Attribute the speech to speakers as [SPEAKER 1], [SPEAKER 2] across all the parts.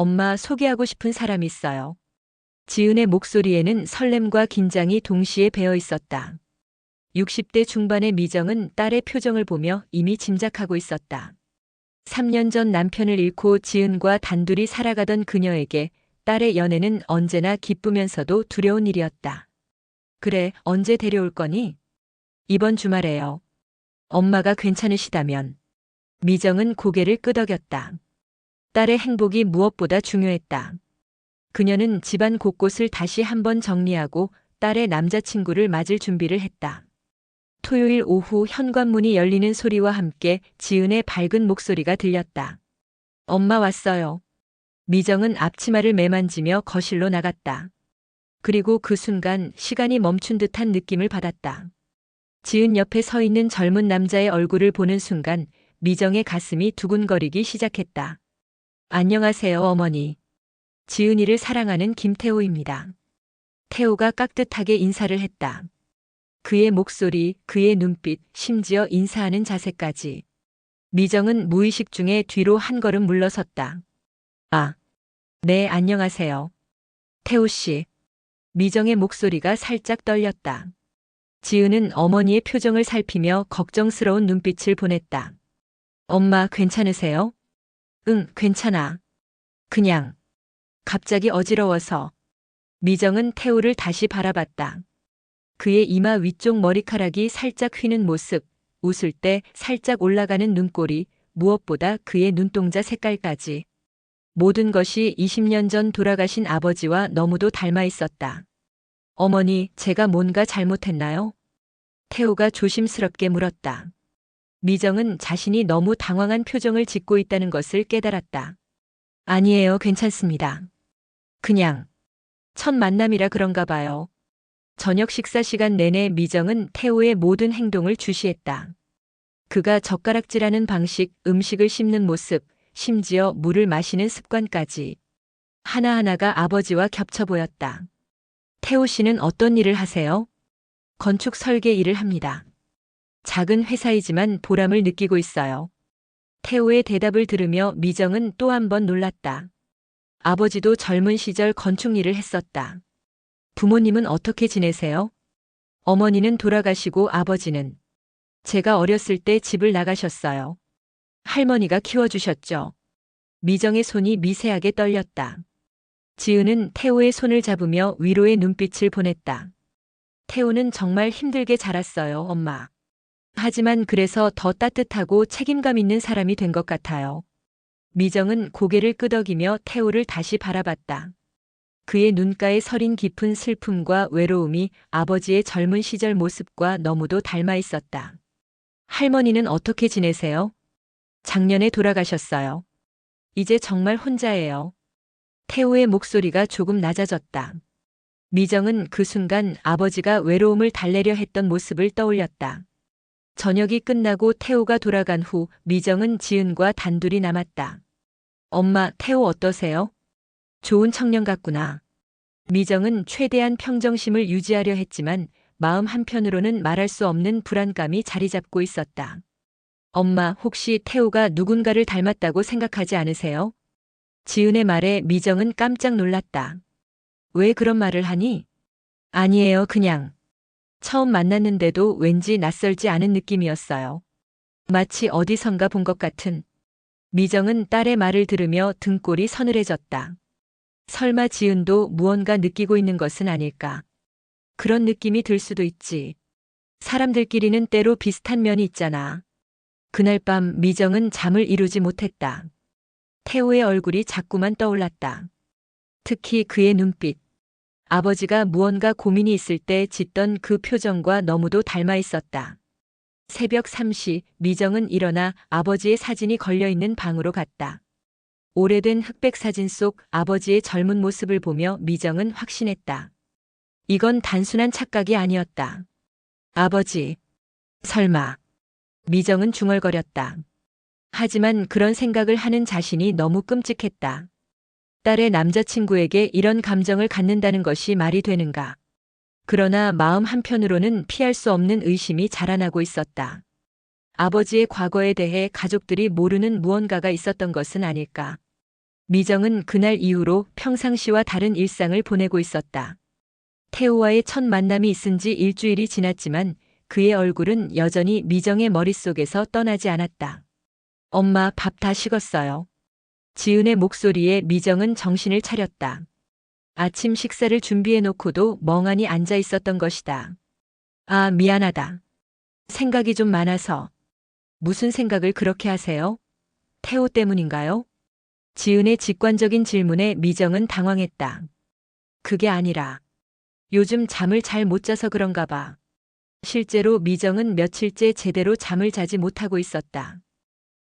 [SPEAKER 1] 엄마 소개하고 싶은 사람 있어요. 지은의 목소리에는 설렘과 긴장이 동시에 배어 있었다. 60대 중반의 미정은 딸의 표정을 보며 이미 짐작하고 있었다. 3년 전 남편을 잃고 지은과 단둘이 살아가던 그녀에게 딸의 연애는 언제나 기쁘면서도 두려운 일이었다. 그래, 언제 데려올 거니? 이번 주말에요. 엄마가 괜찮으시다면. 미정은 고개를 끄덕였다. 딸의 행복이 무엇보다 중요했다. 그녀는 집안 곳곳을 다시 한번 정리하고 딸의 남자친구를 맞을 준비를 했다. 토요일 오후 현관문이 열리는 소리와 함께 지은의 밝은 목소리가 들렸다. 엄마 왔어요. 미정은 앞치마를 매만지며 거실로 나갔다. 그리고 그 순간 시간이 멈춘 듯한 느낌을 받았다. 지은 옆에 서 있는 젊은 남자의 얼굴을 보는 순간 미정의 가슴이 두근거리기 시작했다. 안녕하세요, 어머니. 지은이를 사랑하는 김태호입니다. 태호가 깍듯하게 인사를 했다. 그의 목소리, 그의 눈빛, 심지어 인사하는 자세까지. 미정은 무의식 중에 뒤로 한 걸음 물러섰다. 아, 네, 안녕하세요. 태호 씨. 미정의 목소리가 살짝 떨렸다. 지은은 어머니의 표정을 살피며 걱정스러운 눈빛을 보냈다. 엄마 괜찮으세요? 응, 괜찮아. 그냥. 갑자기 어지러워서. 미정은 태호를 다시 바라봤다. 그의 이마 위쪽 머리카락이 살짝 휘는 모습, 웃을 때 살짝 올라가는 눈꼬리, 무엇보다 그의 눈동자 색깔까지. 모든 것이 20년 전 돌아가신 아버지와 너무도 닮아 있었다. 어머니, 제가 뭔가 잘못했나요? 태호가 조심스럽게 물었다. 미정은 자신이 너무 당황한 표정을 짓고 있다는 것을 깨달았다. 아니에요, 괜찮습니다. 그냥 첫 만남이라 그런가 봐요. 저녁 식사 시간 내내 미정은 태호의 모든 행동을 주시했다. 그가 젓가락질하는 방식, 음식을 씹는 모습, 심지어 물을 마시는 습관까지. 하나하나가 아버지와 겹쳐 보였다. 태호 씨는 어떤 일을 하세요? 건축 설계 일을 합니다. 작은 회사이지만 보람을 느끼고 있어요. 태호의 대답을 들으며 미정은 또 한 번 놀랐다. 아버지도 젊은 시절 건축 일을 했었다. 부모님은 어떻게 지내세요? 어머니는 돌아가시고 아버지는? 제가 어렸을 때 집을 나가셨어요. 할머니가 키워주셨죠. 미정의 손이 미세하게 떨렸다. 지은은 태호의 손을 잡으며 위로의 눈빛을 보냈다. 태호는 정말 힘들게 자랐어요, 엄마. 하지만 그래서 더 따뜻하고 책임감 있는 사람이 된 것 같아요. 미정은 고개를 끄덕이며 태호를 다시 바라봤다. 그의 눈가에 서린 깊은 슬픔과 외로움이 아버지의 젊은 시절 모습과 너무도 닮아 있었다. 할머니는 어떻게 지내세요? 작년에 돌아가셨어요. 이제 정말 혼자예요. 태호의 목소리가 조금 낮아졌다. 미정은 그 순간 아버지가 외로움을 달래려 했던 모습을 떠올렸다. 저녁이 끝나고 태호가 돌아간 후 미정은 지은과 단둘이 남았다. 엄마, 태호 어떠세요? 좋은 청년 같구나. 미정은 최대한 평정심을 유지하려 했지만 마음 한편으로는 말할 수 없는 불안감이 자리 잡고 있었다. 엄마, 혹시 태호가 누군가를 닮았다고 생각하지 않으세요? 지은의 말에 미정은 깜짝 놀랐다. 왜 그런 말을 하니? 아니에요, 그냥. 처음 만났는데도 왠지 낯설지 않은 느낌이었어요. 마치 어디선가 본 것 같은. 미정은 딸의 말을 들으며 등골이 서늘해졌다. 설마 지은도 무언가 느끼고 있는 것은 아닐까? 그런 느낌이 들 수도 있지. 사람들끼리는 때로 비슷한 면이 있잖아. 그날 밤 미정은 잠을 이루지 못했다. 태호의 얼굴이 자꾸만 떠올랐다. 특히 그의 눈빛. 아버지가 무언가 고민이 있을 때 짓던 그 표정과 너무도 닮아 있었다. 새벽 3시 미정은 일어나 아버지의 사진이 걸려있는 방으로 갔다. 오래된 흑백 사진 속 아버지의 젊은 모습을 보며 미정은 확신했다. 이건 단순한 착각이 아니었다. 아버지. 설마. 미정은 중얼거렸다. 하지만 그런 생각을 하는 자신이 너무 끔찍했다. 딸의 남자친구에게 이런 감정을 갖는다는 것이 말이 되는가. 그러나 마음 한편으로는 피할 수 없는 의심이 자라나고 있었다. 아버지의 과거에 대해 가족들이 모르는 무언가가 있었던 것은 아닐까. 미정은 그날 이후로 평상시와 다른 일상을 보내고 있었다. 태호와의 첫 만남이 있은 지 일주일이 지났지만 그의 얼굴은 여전히 미정의 머릿속에서 떠나지 않았다. 엄마, 밥 다 식었어요. 지은의 목소리에 미정은 정신을 차렸다. 아침 식사를 준비해 놓고도 멍하니 앉아 있었던 것이다. 아, 미안하다. 생각이 좀 많아서. 무슨 생각을 그렇게 하세요? 태호 때문인가요? 지은의 직관적인 질문에 미정은 당황했다. 그게 아니라 요즘 잠을 잘 못 자서 그런가 봐. 실제로 미정은 며칠째 제대로 잠을 자지 못하고 있었다.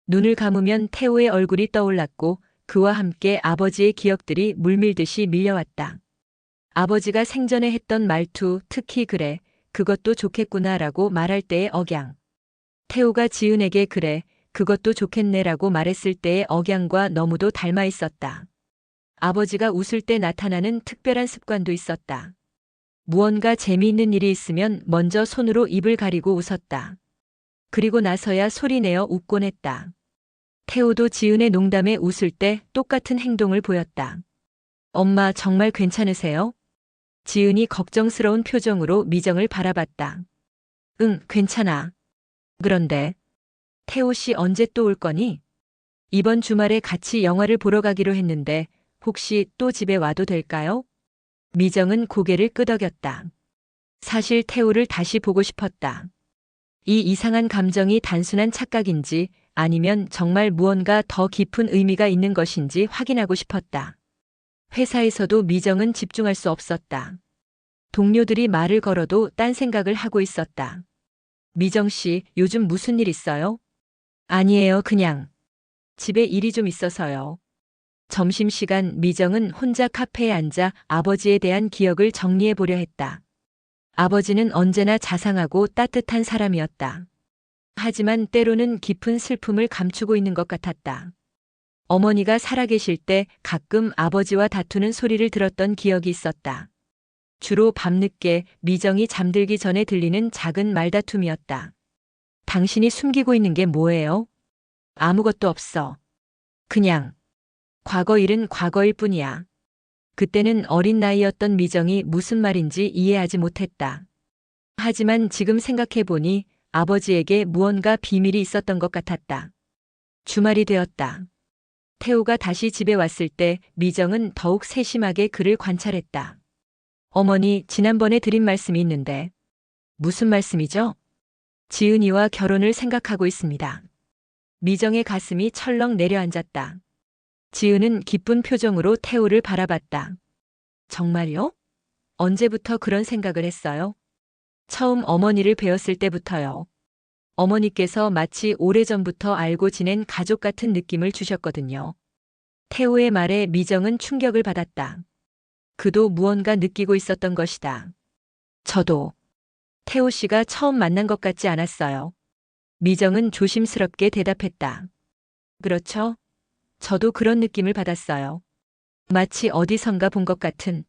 [SPEAKER 1] 눈을 감으면 태호의 얼굴이 떠올랐고 그와 함께 아버지의 기억들이 물밀듯이 밀려왔다. 아버지가 생전에 했던 말투, 특히 그래, 그것도 좋겠구나라고 말할 때의 억양. 태호가 지은에게 그래, 그것도 좋겠네라고 말했을 때의 억양과 너무도 닮아 있었다. 아버지가 웃을 때 나타나는 특별한 습관도 있었다. 무언가 재미있는 일이 있으면 먼저 손으로 입을 가리고 웃었다. 그리고 나서야 소리내어 웃곤 했다. 태호도 지은의 농담에 웃을 때 똑같은 행동을 보였다. 엄마, 정말 괜찮으세요? 지은이 걱정스러운 표정으로 미정을 바라봤다. 응, 괜찮아. 그런데 태호 씨 언제 또 올 거니? 이번 주말에 같이 영화를 보러 가기로 했는데 혹시 또 집에 와도 될까요? 미정은 고개를 끄덕였다. 사실 태호를 다시 보고 싶었다. 이 이상한 감정이 단순한 착각인지 아니면 정말 무언가 더 깊은 의미가 있는 것인지 확인하고 싶었다. 회사에서도 미정은 집중할 수 없었다. 동료들이 말을 걸어도 딴 생각을 하고 있었다. 미정 씨, 요즘 무슨 일 있어요? 아니에요, 그냥. 집에 일이 좀 있어서요. 점심시간 미정은 혼자 카페에 앉아 아버지에 대한 기억을 정리해 보려 했다. 아버지는 언제나 자상하고 따뜻한 사람이었다. 하지만 때로는 깊은 슬픔을 감추고 있는 것 같았다. 어머니가 살아계실 때 가끔 아버지와 다투는 소리를 들었던 기억이 있었다. 주로 밤늦게 미정이 잠들기 전에 들리는 작은 말다툼이었다. 당신이 숨기고 있는 게 뭐예요? 아무것도 없어. 그냥. 과거 일은 과거일 뿐이야. 그때는 어린 나이였던 미정이 무슨 말인지 이해하지 못했다. 하지만 지금 생각해보니 아버지에게 무언가 비밀이 있었던 것 같았다. 주말이 되었다. 태호가 다시 집에 왔을 때 미정은 더욱 세심하게 그를 관찰했다. 어머니, 지난번에 드린 말씀이 있는데. 무슨 말씀이죠? 지은이와 결혼을 생각하고 있습니다. 미정의 가슴이 철렁 내려앉았다. 지은은 기쁜 표정으로 태호를 바라봤다. 정말요? 언제부터 그런 생각을 했어요? 처음 어머니를 뵈었을 때부터요. 어머니께서 마치 오래전부터 알고 지낸 가족 같은 느낌을 주셨거든요. 태호의 말에 미정은 충격을 받았다. 그도 무언가 느끼고 있었던 것이다. 저도. 태호 씨가 처음 만난 것 같지 않았어요. 미정은 조심스럽게 대답했다. 그렇죠? 저도 그런 느낌을 받았어요. 마치 어디선가 본 것 같은.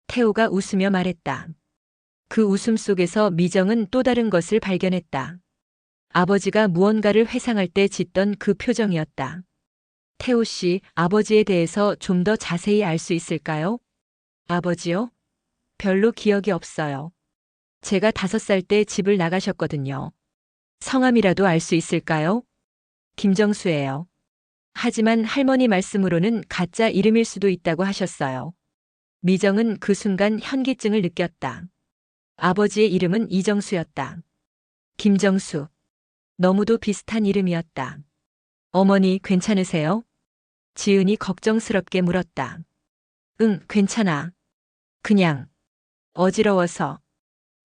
[SPEAKER 1] 태호가 웃으며 말했다. 그 웃음 속에서 미정은 또 다른 것을 발견했다. 아버지가 무언가를 회상할 때 짓던 그 표정이었다. 태호 씨, 아버지에 대해서 좀 더 자세히 알 수 있을까요? 아버지요? 별로 기억이 없어요. 제가 5살 때 집을 나가셨거든요. 성함이라도 알 수 있을까요? 김정수예요. 하지만 할머니 말씀으로는 가짜 이름일 수도 있다고 하셨어요. 미정은 그 순간 현기증을 느꼈다. 아버지의 이름은 이정수였다. 김정수. 너무도 비슷한 이름이었다. 어머니, 괜찮으세요? 지은이 걱정스럽게 물었다. 응, 괜찮아. 그냥 어지러워서.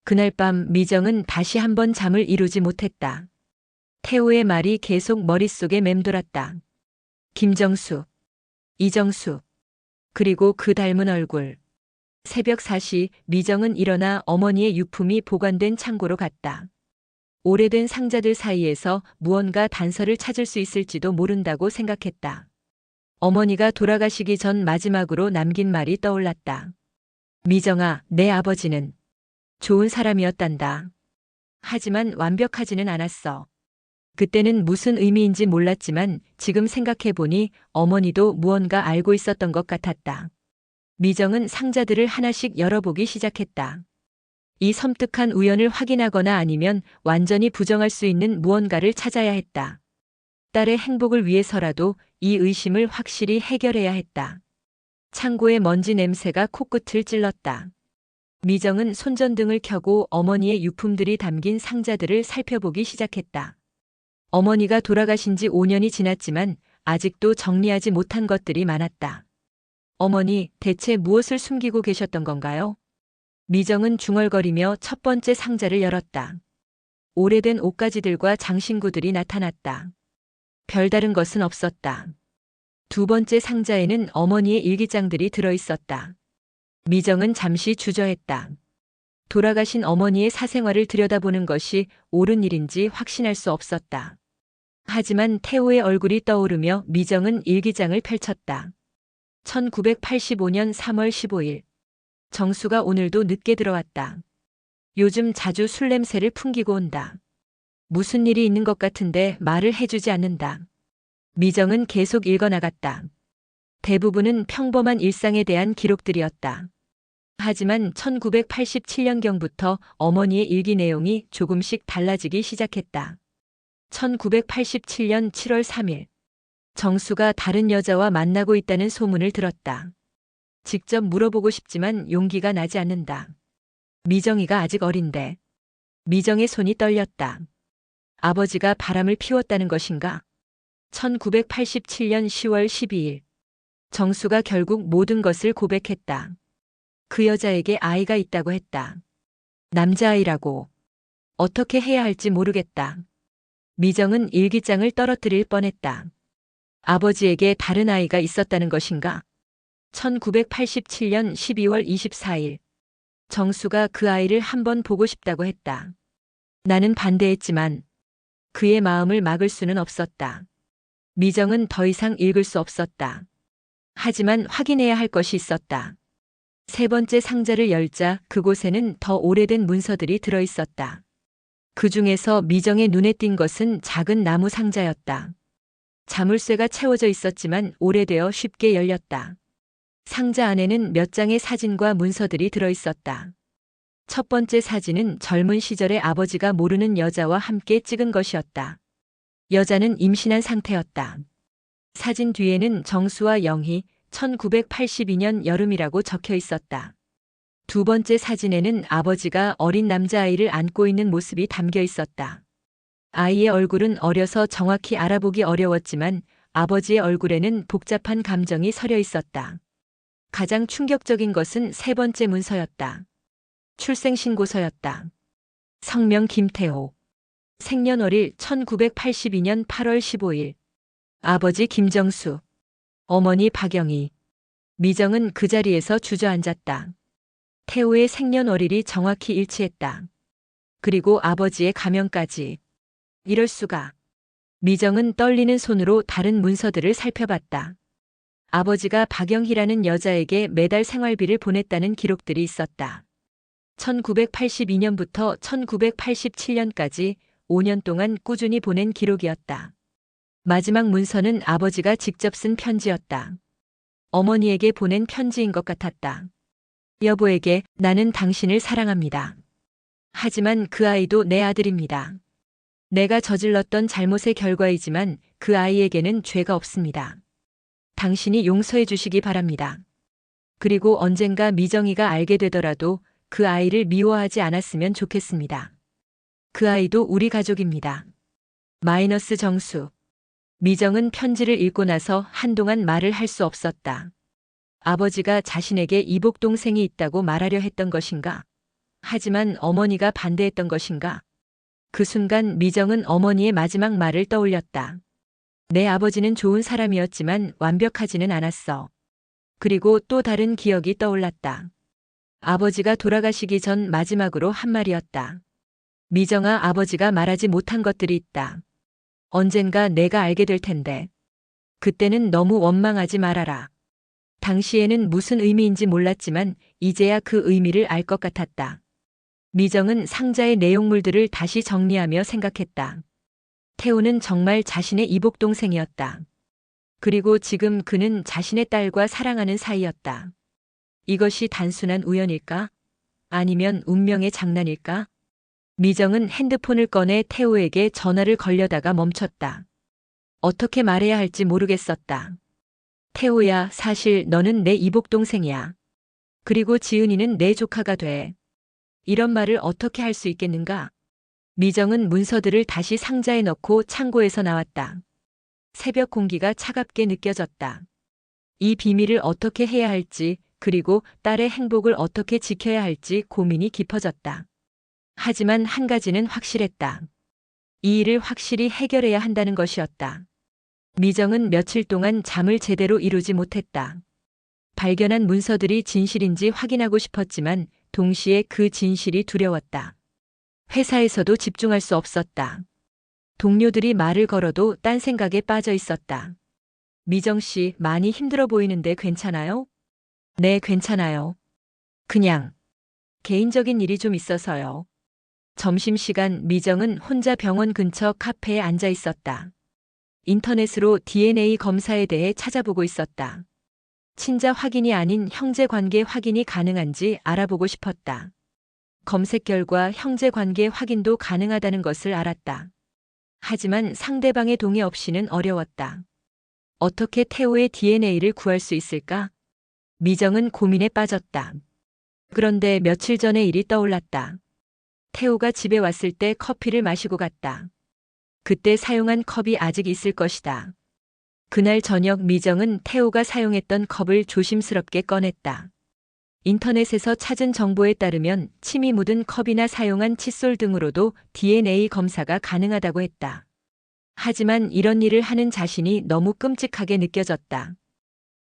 [SPEAKER 1] 그날 밤 미정은 다시 한번 잠을 이루지 못했다. 태호의 말이 계속 머릿속에 맴돌았다. 김정수, 이정수, 그리고 그 닮은 얼굴. 새벽 4시 미정은 일어나 어머니의 유품이 보관된 창고로 갔다. 오래된 상자들 사이에서 무언가 단서를 찾을 수 있을지도 모른다고 생각했다. 어머니가 돌아가시기 전 마지막으로 남긴 말이 떠올랐다. 미정아, 내 아버지는 좋은 사람이었단다. 하지만 완벽하지는 않았어. 그때는 무슨 의미인지 몰랐지만 지금 생각해보니 어머니도 무언가 알고 있었던 것 같았다. 미정은 상자들을 하나씩 열어보기 시작했다. 이 섬뜩한 우연을 확인하거나 아니면 완전히 부정할 수 있는 무언가를 찾아야 했다. 딸의 행복을 위해서라도 이 의심을 확실히 해결해야 했다. 창고의 먼지 냄새가 코끝을 찔렀다. 미정은 손전등을 켜고 어머니의 유품들이 담긴 상자들을 살펴보기 시작했다. 어머니가 돌아가신 지 5년이 지났지만 아직도 정리하지 못한 것들이 많았다. 어머니, 대체 무엇을 숨기고 계셨던 건가요? 미정은 중얼거리며 첫 번째 상자를 열었다. 오래된 옷가지들과 장신구들이 나타났다. 별다른 것은 없었다. 두 번째 상자에는 어머니의 일기장들이 들어있었다. 미정은 잠시 주저했다. 돌아가신 어머니의 사생활을 들여다보는 것이 옳은 일인지 확신할 수 없었다. 하지만 태호의 얼굴이 떠오르며 미정은 일기장을 펼쳤다. 1985년 3월 15일. 정수가 오늘도 늦게 들어왔다. 요즘 자주 술 냄새를 풍기고 온다. 무슨 일이 있는 것 같은데 말을 해주지 않는다. 미정은 계속 읽어나갔다. 대부분은 평범한 일상에 대한 기록들이었다. 하지만 1987년경부터 어머니의 일기 내용이 조금씩 달라지기 시작했다. 1987년 7월 3일. 정수가 다른 여자와 만나고 있다는 소문을 들었다. 직접 물어보고 싶지만 용기가 나지 않는다. 미정이가 아직 어린데. 미정의 손이 떨렸다. 아버지가 바람을 피웠다는 것인가? 1987년 10월 12일. 정수가 결국 모든 것을 고백했다. 그 여자에게 아이가 있다고 했다. 남자아이라고. 어떻게 해야 할지 모르겠다. 미정은 일기장을 떨어뜨릴 뻔했다. 아버지에게 다른 아이가 있었다는 것인가? 1987년 12월 24일. 정수가 그 아이를 한번 보고 싶다고 했다. 나는 반대했지만 그의 마음을 막을 수는 없었다. 미정은 더 이상 읽을 수 없었다. 하지만 확인해야 할 것이 있었다. 세 번째 상자를 열자 그곳에는 더 오래된 문서들이 들어있었다. 그 중에서 미정의 눈에 띈 것은 작은 나무 상자였다. 자물쇠가 채워져 있었지만 오래되어 쉽게 열렸다. 상자 안에는 몇 장의 사진과 문서들이 들어있었다. 첫 번째 사진은 젊은 시절의 아버지가 모르는 여자와 함께 찍은 것이었다. 여자는 임신한 상태였다. 사진 뒤에는 정수와 영희, 1982년 여름이라고 적혀 있었다. 두 번째 사진에는 아버지가 어린 남자아이를 안고 있는 모습이 담겨 있었다. 아이의 얼굴은 어려서 정확히 알아보기 어려웠지만 아버지의 얼굴에는 복잡한 감정이 서려 있었다. 가장 충격적인 것은 세 번째 문서였다. 출생신고서였다. 성명 김태호. 생년월일 1982년 8월 15일. 아버지 김정수. 어머니 박영희. 미정은 그 자리에서 주저앉았다. 태호의 생년월일이 정확히 일치했다. 그리고 아버지의 가명까지. 이럴 수가. 미정은 떨리는 손으로 다른 문서들을 살펴봤다. 아버지가 박영희라는 여자에게 매달 생활비를 보냈다는 기록들이 있었다. 1982년부터 1987년까지 5년 동안 꾸준히 보낸 기록이었다. 마지막 문서는 아버지가 직접 쓴 편지였다. 어머니에게 보낸 편지인 것 같았다. 여보에게 나는 당신을 사랑합니다. 하지만 그 아이도 내 아들입니다. 내가 저질렀던 잘못의 결과이지만 그 아이에게는 죄가 없습니다. 당신이 용서해 주시기 바랍니다. 그리고 언젠가 미정이가 알게 되더라도 그 아이를 미워하지 않았으면 좋겠습니다. 그 아이도 우리 가족입니다. 마이너스 정수. 미정은 편지를 읽고 나서 한동안 말을 할 수 없었다. 아버지가 자신에게 이복 동생이 있다고 말하려 했던 것인가? 하지만 어머니가 반대했던 것인가? 그 순간 미정은 어머니의 마지막 말을 떠올렸다. 내 아버지는 좋은 사람이었지만 완벽하지는 않았어. 그리고 또 다른 기억이 떠올랐다. 아버지가 돌아가시기 전 마지막으로 한 말이었다. 미정아, 아버지가 말하지 못한 것들이 있다. 언젠가 내가 알게 될 텐데. 그때는 너무 원망하지 말아라. 당시에는 무슨 의미인지 몰랐지만 이제야 그 의미를 알 것 같았다. 미정은 상자의 내용물들을 다시 정리하며 생각했다. 태호는 정말 자신의 이복 동생이었다. 그리고 지금 그는 자신의 딸과 사랑하는 사이였다. 이것이 단순한 우연일까? 아니면 운명의 장난일까? 미정은 핸드폰을 꺼내 태호에게 전화를 걸려다가 멈췄다. 어떻게 말해야 할지 모르겠었다. 태호야, 사실 너는 내 이복 동생이야. 그리고 지은이는 내 조카가 돼. 이런 말을 어떻게 할 수 있겠는가? 미정은 문서들을 다시 상자에 넣고 창고에서 나왔다. 새벽 공기가 차갑게 느껴졌다. 이 비밀을 어떻게 해야 할지, 그리고 딸의 행복을 어떻게 지켜야 할지 고민이 깊어졌다. 하지만 한 가지는 확실했다. 이 일을 확실히 해결해야 한다는 것이었다. 미정은 며칠 동안 잠을 제대로 이루지 못했다. 발견한 문서들이 진실인지 확인하고 싶었지만 동시에 그 진실이 두려웠다. 회사에서도 집중할 수 없었다. 동료들이 말을 걸어도 딴 생각에 빠져 있었다. 미정 씨, 많이 힘들어 보이는데 괜찮아요? 네, 괜찮아요. 그냥 개인적인 일이 좀 있어서요. 점심시간 미정은 혼자 병원 근처 카페에 앉아 있었다. 인터넷으로 DNA 검사에 대해 찾아보고 있었다. 친자 확인이 아닌 형제 관계 확인이 가능한지 알아보고 싶었다. 검색 결과 형제 관계 확인도 가능하다는 것을 알았다. 하지만 상대방의 동의 없이는 어려웠다. 어떻게 태호의 DNA를 구할 수 있을까? 미정은 고민에 빠졌다. 그런데 며칠 전의 일이 떠올랐다. 태호가 집에 왔을 때 커피를 마시고 갔다. 그때 사용한 컵이 아직 있을 것이다. 그날 저녁 미정은 태호가 사용했던 컵을 조심스럽게 꺼냈다. 인터넷에서 찾은 정보에 따르면 침이 묻은 컵이나 사용한 칫솔 등으로도 DNA 검사가 가능하다고 했다. 하지만 이런 일을 하는 자신이 너무 끔찍하게 느껴졌다.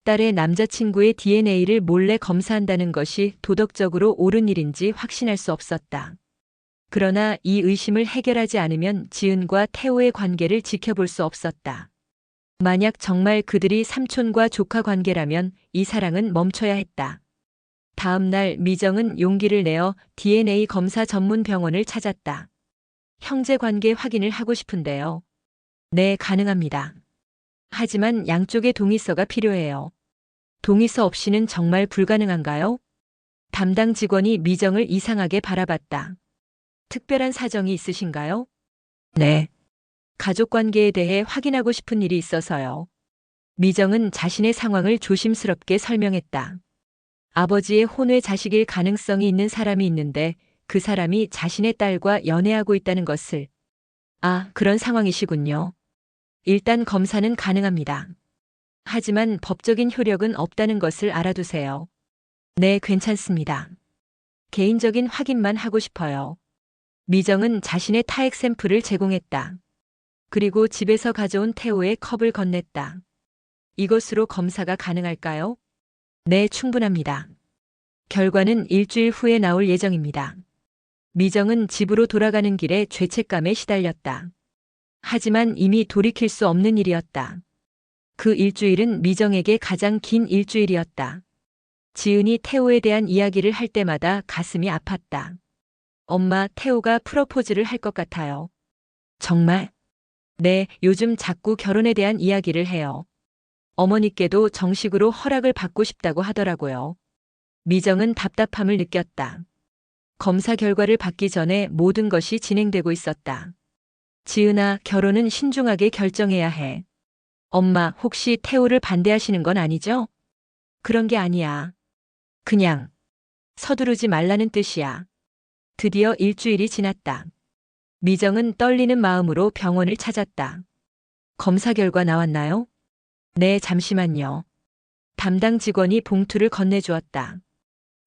[SPEAKER 1] 딸의 남자친구의 DNA를 몰래 검사한다는 것이 도덕적으로 옳은 일인지 확신할 수 없었다. 그러나 이 의심을 해결하지 않으면 지은과 태호의 관계를 지켜볼 수 없었다. 만약 정말 그들이 삼촌과 조카 관계라면 이 사랑은 멈춰야 했다. 다음 날 미정은 용기를 내어 DNA 검사 전문 병원을 찾았다. 형제 관계 확인을 하고 싶은데요. 네, 가능합니다. 하지만 양쪽의 동의서가 필요해요. 동의서 없이는 정말 불가능한가요? 담당 직원이 미정을 이상하게 바라봤다. 특별한 사정이 있으신가요? 네. 가족 관계에 대해 확인하고 싶은 일이 있어서요. 미정은 자신의 상황을 조심스럽게 설명했다. 아버지의 혼외 자식일 가능성이 있는 사람이 있는데 그 사람이 자신의 딸과 연애하고 있다는 것을. 아, 그런 상황이시군요. 일단 검사는 가능합니다. 하지만 법적인 효력은 없다는 것을 알아두세요. 네, 괜찮습니다. 개인적인 확인만 하고 싶어요. 미정은 자신의 타액 샘플을 제공했다. 그리고 집에서 가져온 태호의 컵을 건넸다. 이것으로 검사가 가능할까요? 네, 충분합니다. 결과는 일주일 후에 나올 예정입니다. 미정은 집으로 돌아가는 길에 죄책감에 시달렸다. 하지만 이미 돌이킬 수 없는 일이었다. 그 일주일은 미정에게 가장 긴 일주일이었다. 지은이 태호에 대한 이야기를 할 때마다 가슴이 아팠다. 엄마, 태호가 프러포즈를 할 것 같아요. 정말? 네, 요즘 자꾸 결혼에 대한 이야기를 해요. 어머니께도 정식으로 허락을 받고 싶다고 하더라고요. 미정은 답답함을 느꼈다. 검사 결과를 받기 전에 모든 것이 진행되고 있었다. 지은아, 결혼은 신중하게 결정해야 해. 엄마, 혹시 태호를 반대하시는 건 아니죠? 그런 게 아니야. 그냥 서두르지 말라는 뜻이야. 드디어 일주일이 지났다. 미정은 떨리는 마음으로 병원을 찾았다. 검사 결과 나왔나요? 네, 잠시만요. 담당 직원이 봉투를 건네주었다.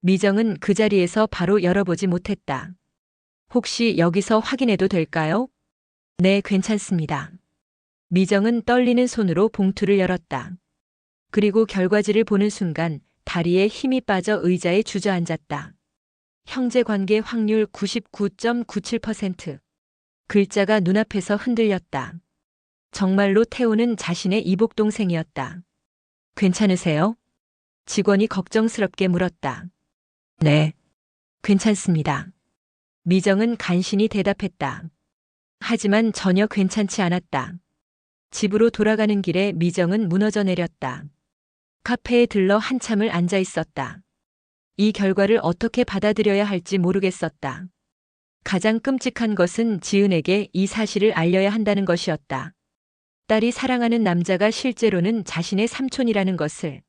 [SPEAKER 1] 미정은 그 자리에서 바로 열어보지 못했다. 혹시 여기서 확인해도 될까요? 네, 괜찮습니다. 미정은 떨리는 손으로 봉투를 열었다. 그리고 결과지를 보는 순간 다리에 힘이 빠져 의자에 주저앉았다. 형제 관계 확률 99.97%. 글자가 눈앞에서 흔들렸다. 정말로 태호는 자신의 이복 동생이었다. 괜찮으세요? 직원이 걱정스럽게 물었다. 네, 괜찮습니다. 미정은 간신히 대답했다. 하지만 전혀 괜찮지 않았다. 집으로 돌아가는 길에 미정은 무너져 내렸다. 카페에 들러 한참을 앉아 있었다. 이 결과를 어떻게 받아들여야 할지 모르겠었다. 가장 끔찍한 것은 지은에게 이 사실을 알려야 한다는 것이었다. 딸이 사랑하는 남자가 실제로는 자신의 삼촌이라는 것을.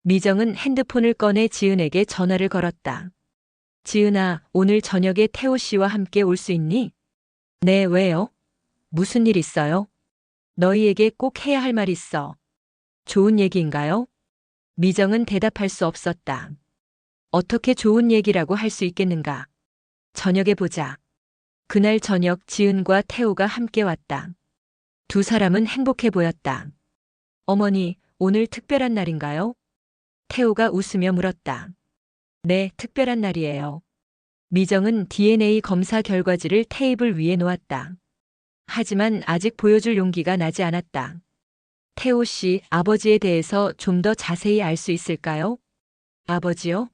[SPEAKER 1] 미정은 핸드폰을 꺼내 지은에게 전화를 걸었다. 지은아, 오늘 저녁에 태호 씨와 함께 올 수 있니? 네, 왜요? 무슨 일 있어요? 너희에게 꼭 해야 할 말 있어. 좋은 얘기인가요? 미정은 대답할 수 없었다. 어떻게 좋은 얘기라고 할 수 있겠는가? 저녁에 보자. 그날 저녁 지은과 태호가 함께 왔다. 두 사람은 행복해 보였다. 어머니, 오늘 특별한 날인가요? 태호가 웃으며 물었다. 네, 특별한 날이에요. 미정은 DNA 검사 결과지를 테이블 위에 놓았다. 하지만 아직 보여줄 용기가 나지 않았다. 태호 씨, 아버지에 대해서 좀 더 자세히 알 수 있을까요? 아버지요?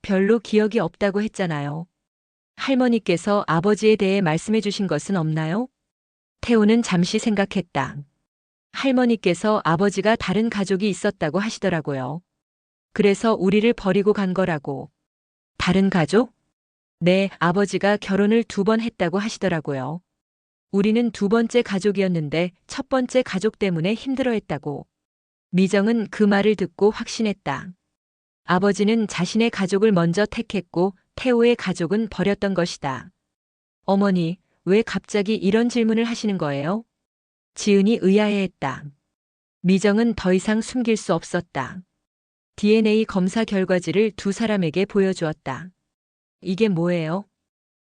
[SPEAKER 1] 별로 기억이 없다고 했잖아요. 할머니께서 아버지에 대해 말씀해 주신 것은 없나요? 태호는 잠시 생각했다. 할머니께서 아버지가 다른 가족이 있었다고 하시더라고요. 그래서 우리를 버리고 간 거라고. 다른 가족? 네, 아버지가 결혼을 2번 했다고 하시더라고요. 우리는 2번째 가족이었는데 첫 번째 가족 때문에 힘들어했다고. 미정은 그 말을 듣고 확신했다. 아버지는 자신의 가족을 먼저 택했고 태호의 가족은 버렸던 것이다. 어머니, 왜 갑자기 이런 질문을 하시는 거예요? 지은이 의아해했다. 미정은 더 이상 숨길 수 없었다. DNA 검사 결과지를 두 사람에게 보여주었다. 이게 뭐예요?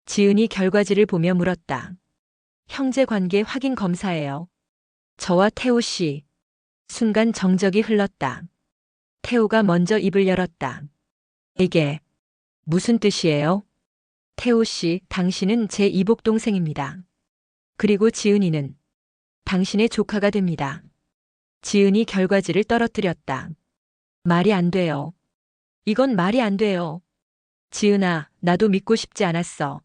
[SPEAKER 1] 지은이 결과지를 보며 물었다. 형제 관계 확인 검사예요. 저와 태호 씨. 순간 정적이 흘렀다. 태호가 먼저 입을 열었다. 이게 무슨 뜻이에요? 태호 씨, 당신은 제 이복 동생입니다. 그리고 지은이는 당신의 조카가 됩니다. 지은이 결과지를 떨어뜨렸다. 말이 안 돼요. 이건 말이 안 돼요. 지은아, 나도 믿고 싶지 않았어.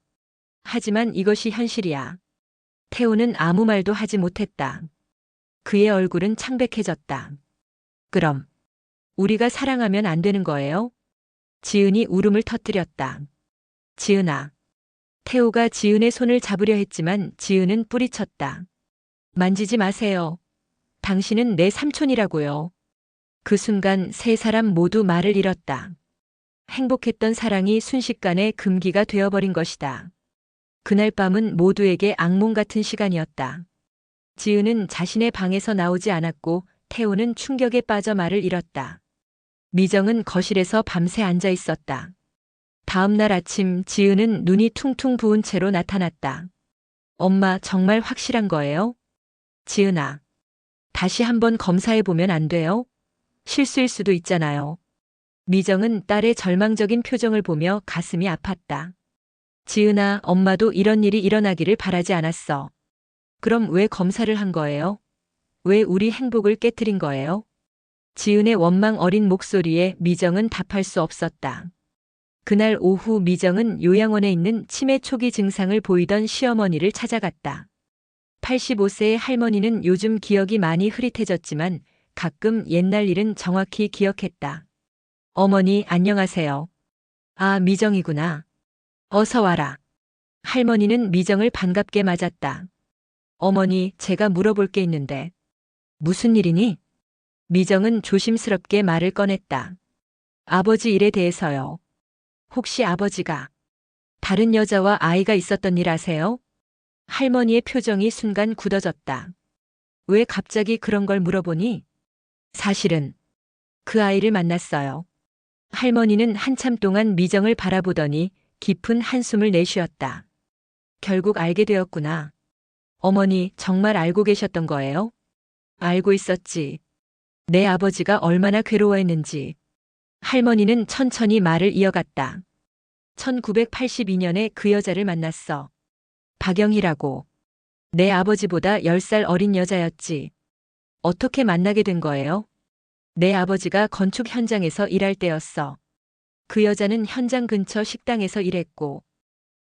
[SPEAKER 1] 하지만 이것이 현실이야. 태호는 아무 말도 하지 못했다. 그의 얼굴은 창백해졌다. 그럼 우리가 사랑하면 안 되는 거예요? 지은이 울음을 터뜨렸다. 지은아. 태호가 지은의 손을 잡으려 했지만 지은은 뿌리쳤다. 만지지 마세요. 당신은 내 삼촌이라고요. 그 순간 세 사람 모두 말을 잃었다. 행복했던 사랑이 순식간에 금기가 되어버린 것이다. 그날 밤은 모두에게 악몽 같은 시간이었다. 지은은 자신의 방에서 나오지 않았고 태호는 충격에 빠져 말을 잃었다. 미정은 거실에서 밤새 앉아 있었다. 다음 날 아침 지은은 눈이 퉁퉁 부은 채로 나타났다. 엄마, 정말 확실한 거예요? 지은아. 다시 한번 검사해보면 안 돼요? 실수일 수도 있잖아요. 미정은 딸의 절망적인 표정을 보며 가슴이 아팠다. 지은아, 엄마도 이런 일이 일어나기를 바라지 않았어. 그럼 왜 검사를 한 거예요? 왜 우리 행복을 깨트린 거예요? 지은의 원망 어린 목소리에 미정은 답할 수 없었다. 그날 오후 미정은 요양원에 있는 치매 초기 증상을 보이던 시어머니를 찾아갔다. 85세의 할머니는 요즘 기억이 많이 흐릿해졌지만 가끔 옛날 일은 정확히 기억했다. 어머니, 안녕하세요. 아, 미정이구나. 어서 와라. 할머니는 미정을 반갑게 맞았다. 어머니, 제가 물어볼 게 있는데. 무슨 일이니? 미정은 조심스럽게 말을 꺼냈다. 아버지 일에 대해서요. 혹시 아버지가 다른 여자와 아이가 있었던 일 아세요? 할머니의 표정이 순간 굳어졌다. 왜 갑자기 그런 걸 물어보니? 사실은 그 아이를 만났어요. 할머니는 한참 동안 미정을 바라보더니 깊은 한숨을 내쉬었다. 결국 알게 되었구나. 어머니, 정말 알고 계셨던 거예요? 알고 있었지. 내 아버지가 얼마나 괴로워했는지. 할머니는 천천히 말을 이어갔다. 1982년에 그 여자를 만났어. 박영희라고. 내 아버지보다 10살 어린 여자였지. 어떻게 만나게 된 거예요? 내 아버지가 건축 현장에서 일할 때였어. 그 여자는 현장 근처 식당에서 일했고,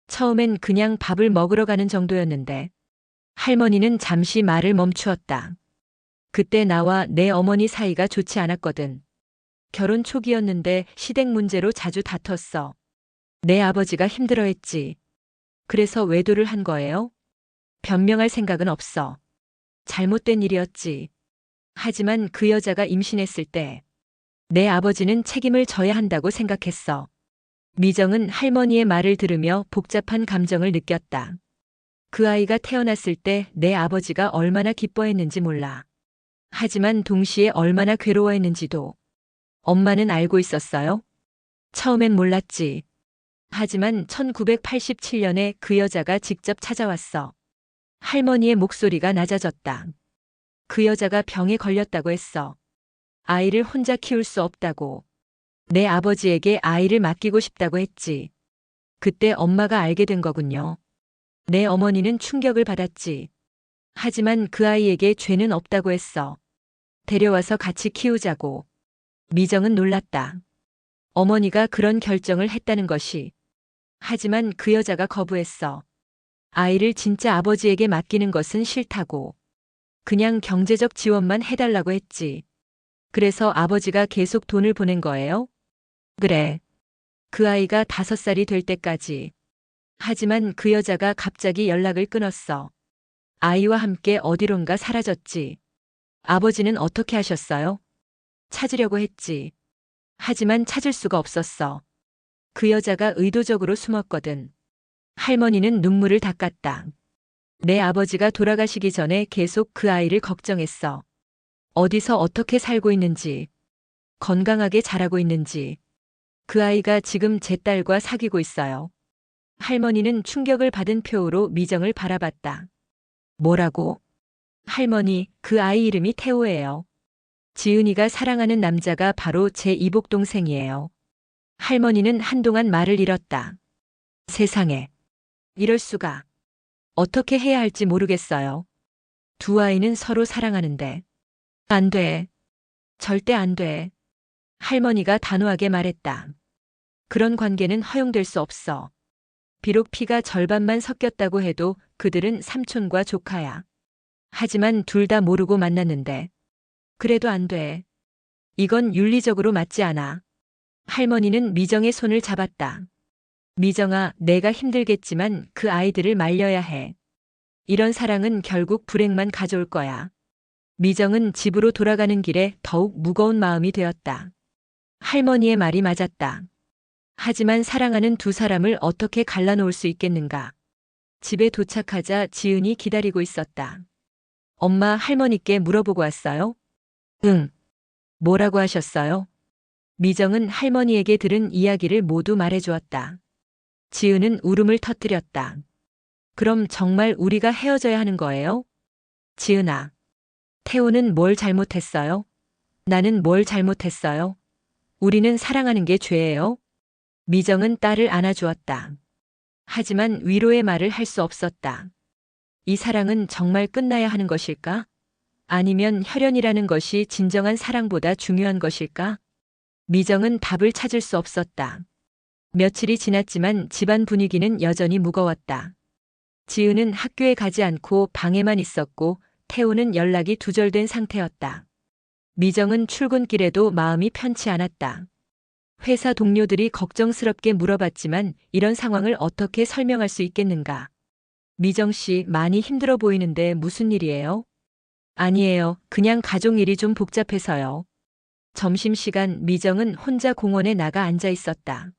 [SPEAKER 1] 처음엔 그냥 밥을 먹으러 가는 정도였는데, 할머니는 잠시 말을 멈추었다. 그때 나와 내 어머니 사이가 좋지 않았거든. 결혼 초기였는데 시댁 문제로 자주 다퉜어. 내 아버지가 힘들어했지. 그래서 외도를 한 거예요? 변명할 생각은 없어. 잘못된 일이었지. 하지만 그 여자가 임신했을 때 내 아버지는 책임을 져야 한다고 생각했어. 미정은 할머니의 말을 들으며 복잡한 감정을 느꼈다. 그 아이가 태어났을 때 내 아버지가 얼마나 기뻐했는지 몰라. 하지만 동시에 얼마나 괴로워했는지도. 엄마는 알고 있었어요? 처음엔 몰랐지. 하지만 1987년에 그 여자가 직접 찾아왔어. 할머니의 목소리가 낮아졌다. 그 여자가 병에 걸렸다고 했어. 아이를 혼자 키울 수 없다고. 내 아버지에게 아이를 맡기고 싶다고 했지. 그때 엄마가 알게 된 거군요. 내 어머니는 충격을 받았지. 하지만 그 아이에게 죄는 없다고 했어. 데려와서 같이 키우자고. 미정은 놀랐다. 어머니가 그런 결정을 했다는 것이. 하지만 그 여자가 거부했어. 아이를 진짜 아버지에게 맡기는 것은 싫다고. 그냥 경제적 지원만 해달라고 했지. 그래서 아버지가 계속 돈을 보낸 거예요? 그래. 그 아이가 5살이 될 때까지. 하지만 그 여자가 갑자기 연락을 끊었어. 아이와 함께 어디론가 사라졌지. 아버지는 어떻게 하셨어요? 찾으려고 했지. 하지만 찾을 수가 없었어. 그 여자가 의도적으로 숨었거든. 할머니는 눈물을 닦았다. 내 아버지가 돌아가시기 전에 계속 그 아이를 걱정했어. 어디서 어떻게 살고 있는지, 건강하게 자라고 있는지. 그 아이가 지금 제 딸과 사귀고 있어요. 할머니는 충격을 받은 표로 미정을 바라봤다. 뭐라고? 할머니, 그 아이 이름이 태호예요. 지은이가 사랑하는 남자가 바로 제 이복 동생이에요. 할머니는 한동안 말을 잃었다. 세상에. 이럴 수가. 어떻게 해야 할지 모르겠어요. 두 아이는 서로 사랑하는데. 안 돼. 절대 안 돼. 할머니가 단호하게 말했다. 그런 관계는 허용될 수 없어. 비록 피가 절반만 섞였다고 해도 그들은 삼촌과 조카야. 하지만 둘 다 모르고 만났는데. 그래도 안 돼. 이건 윤리적으로 맞지 않아. 할머니는 미정의 손을 잡았다. 미정아, 내가 힘들겠지만 그 아이들을 말려야 해. 이런 사랑은 결국 불행만 가져올 거야. 미정은 집으로 돌아가는 길에 더욱 무거운 마음이 되었다. 할머니의 말이 맞았다. 하지만 사랑하는 두 사람을 어떻게 갈라놓을 수 있겠는가. 집에 도착하자 지은이 기다리고 있었다. 엄마, 할머니께 물어보고 왔어요? 응. 뭐라고 하셨어요? 미정은 할머니에게 들은 이야기를 모두 말해주었다. 지은은 울음을 터뜨렸다. 그럼 정말 우리가 헤어져야 하는 거예요? 지은아. 태호는 뭘 잘못했어요? 나는 뭘 잘못했어요? 우리는 사랑하는 게 죄예요? 미정은 딸을 안아주었다. 하지만 위로의 말을 할 수 없었다. 이 사랑은 정말 끝나야 하는 것일까? 아니면 혈연이라는 것이 진정한 사랑보다 중요한 것일까? 미정은 답을 찾을 수 없었다. 며칠이 지났지만 집안 분위기는 여전히 무거웠다. 지은은 학교에 가지 않고 방에만 있었고 태호는 연락이 두절된 상태였다. 미정은 출근길에도 마음이 편치 않았다. 회사 동료들이 걱정스럽게 물어봤지만 이런 상황을 어떻게 설명할 수 있겠는가? 미정 씨, 많이 힘들어 보이는데 무슨 일이에요? 아니에요. 그냥 가족 일이 좀 복잡해서요. 점심시간 미정은 혼자 공원에 나가 앉아 있었다.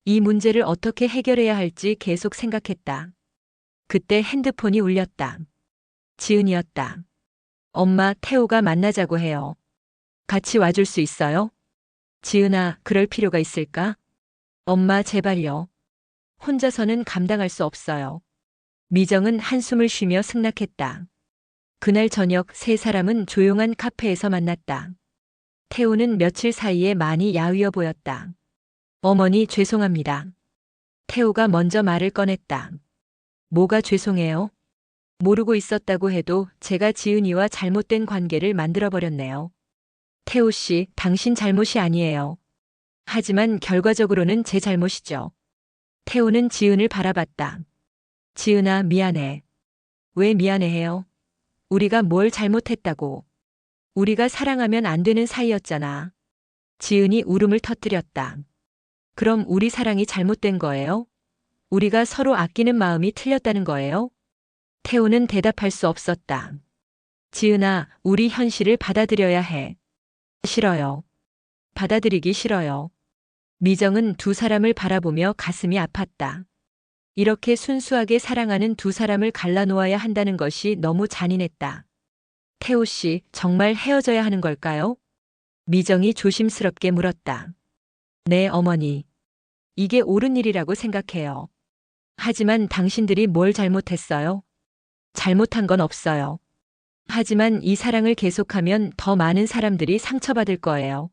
[SPEAKER 1] 이 문제를 어떻게 해결해야 할지 계속 생각했다. 그때 핸드폰이 울렸다. 지은이었다. 엄마, 태호가 만나자고 해요. 같이 와줄 수 있어요? 지은아, 그럴 필요가 있을까? 엄마, 제발요. 혼자서는 감당할 수 없어요. 미정은 한숨을 쉬며 승낙했다. 그날 저녁 세 사람은 조용한 카페에서 만났다. 태호는 며칠 사이에 많이 야위어 보였다. 어머니, 죄송합니다. 태호가 먼저 말을 꺼냈다. 뭐가 죄송해요? 모르고 있었다고 해도 제가 지은이와 잘못된 관계를 만들어버렸네요. 태호 씨, 당신 잘못이 아니에요. 하지만 결과적으로는 제 잘못이죠. 태호는 지은을 바라봤다. 지은아, 미안해. 왜 미안해해요? 우리가 뭘 잘못했다고. 우리가 사랑하면 안 되는 사이였잖아. 지은이 울음을 터뜨렸다. 그럼 우리 사랑이 잘못된 거예요? 우리가 서로 아끼는 마음이 틀렸다는 거예요? 태호는 대답할 수 없었다. 지은아, 우리 현실을 받아들여야 해. 싫어요. 받아들이기 싫어요. 미정은 두 사람을 바라보며 가슴이 아팠다. 이렇게 순수하게 사랑하는 두 사람을 갈라놓아야 한다는 것이 너무 잔인했다. 태호 씨, 정말 헤어져야 하는 걸까요? 미정이 조심스럽게 물었다. 네, 어머니. 이게 옳은 일이라고 생각해요. 하지만 당신들이 뭘 잘못했어요? 잘못한 건 없어요. 하지만 이 사랑을 계속하면 더 많은 사람들이 상처받을 거예요.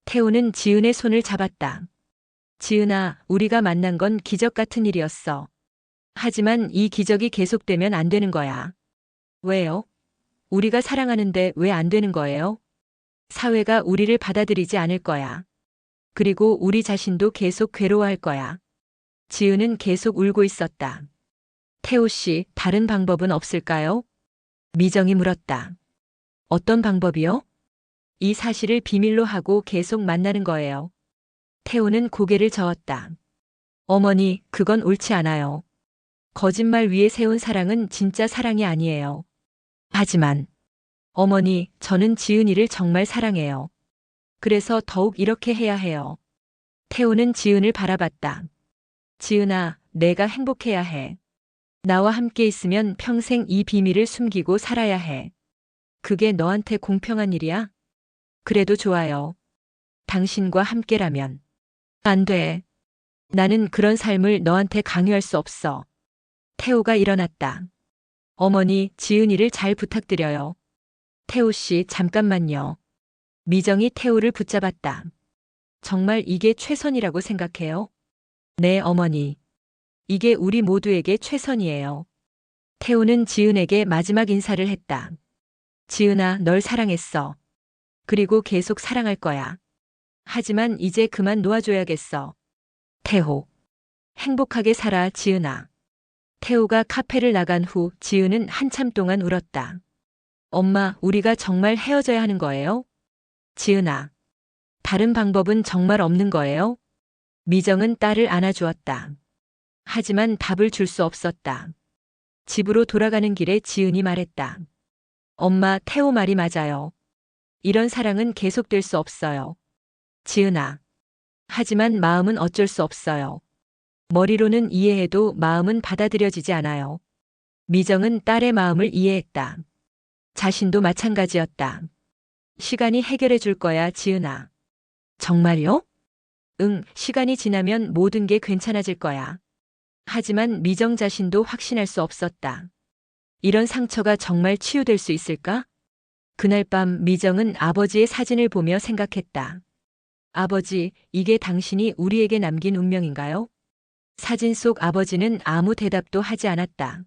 [SPEAKER 1] 태호는 지은의 손을 잡았다. 지은아, 우리가 만난 건 기적 같은 일이었어. 하지만 이 기적이 계속되면 안 되는 거야. 왜요? 우리가 사랑하는데 왜 안 되는 거예요? 사회가 우리를 받아들이지 않을 거야. 그리고 우리 자신도 계속 괴로워할 거야. 지은은 계속 울고 있었다. 태호 씨, 다른 방법은 없을까요? 미정이 물었다. 어떤 방법이요? 이 사실을 비밀로 하고 계속 만나는 거예요. 태호는 고개를 저었다. 어머니, 그건 옳지 않아요. 거짓말 위에 세운 사랑은 진짜 사랑이 아니에요. 하지만, 어머니, 저는 지은이를 정말 사랑해요. 그래서 더욱 이렇게 해야 해요. 태호는 지은을 바라봤다. 지은아, 내가 행복해야 해. 나와 함께 있으면 평생 이 비밀을 숨기고 살아야 해. 그게 너한테 공평한 일이야? 그래도 좋아요. 당신과 함께라면. 안 돼. 나는 그런 삶을 너한테 강요할 수 없어. 태호가 일어났다. 어머니, 지은이를 잘 부탁드려요. 태호 씨, 잠깐만요. 미정이 태호를 붙잡았다. 정말 이게 최선이라고 생각해요? 네, 어머니. 이게 우리 모두에게 최선이에요. 태호는 지은에게 마지막 인사를 했다. 지은아, 널 사랑했어. 그리고 계속 사랑할 거야. 하지만 이제 그만 놓아줘야겠어. 태호. 행복하게 살아, 지은아. 태호가 카페를 나간 후 지은은 한참 동안 울었다. 엄마, 우리가 정말 헤어져야 하는 거예요? 지은아. 다른 방법은 정말 없는 거예요? 미정은 딸을 안아주었다. 하지만 답을 줄 수 없었다. 집으로 돌아가는 길에 지은이 말했다. 엄마, 태호 말이 맞아요. 이런 사랑은 계속될 수 없어요. 지은아. 하지만 마음은 어쩔 수 없어요. 머리로는 이해해도 마음은 받아들여지지 않아요. 미정은 딸의 마음을 이해했다. 자신도 마찬가지였다. 시간이 해결해 줄 거야, 지은아. 정말요? 응, 시간이 지나면 모든 게 괜찮아질 거야. 하지만 미정 자신도 확신할 수 없었다. 이런 상처가 정말 치유될 수 있을까? 그날 밤 미정은 아버지의 사진을 보며 생각했다. 아버지, 이게 당신이 우리에게 남긴 운명인가요? 사진 속 아버지는 아무 대답도 하지 않았다.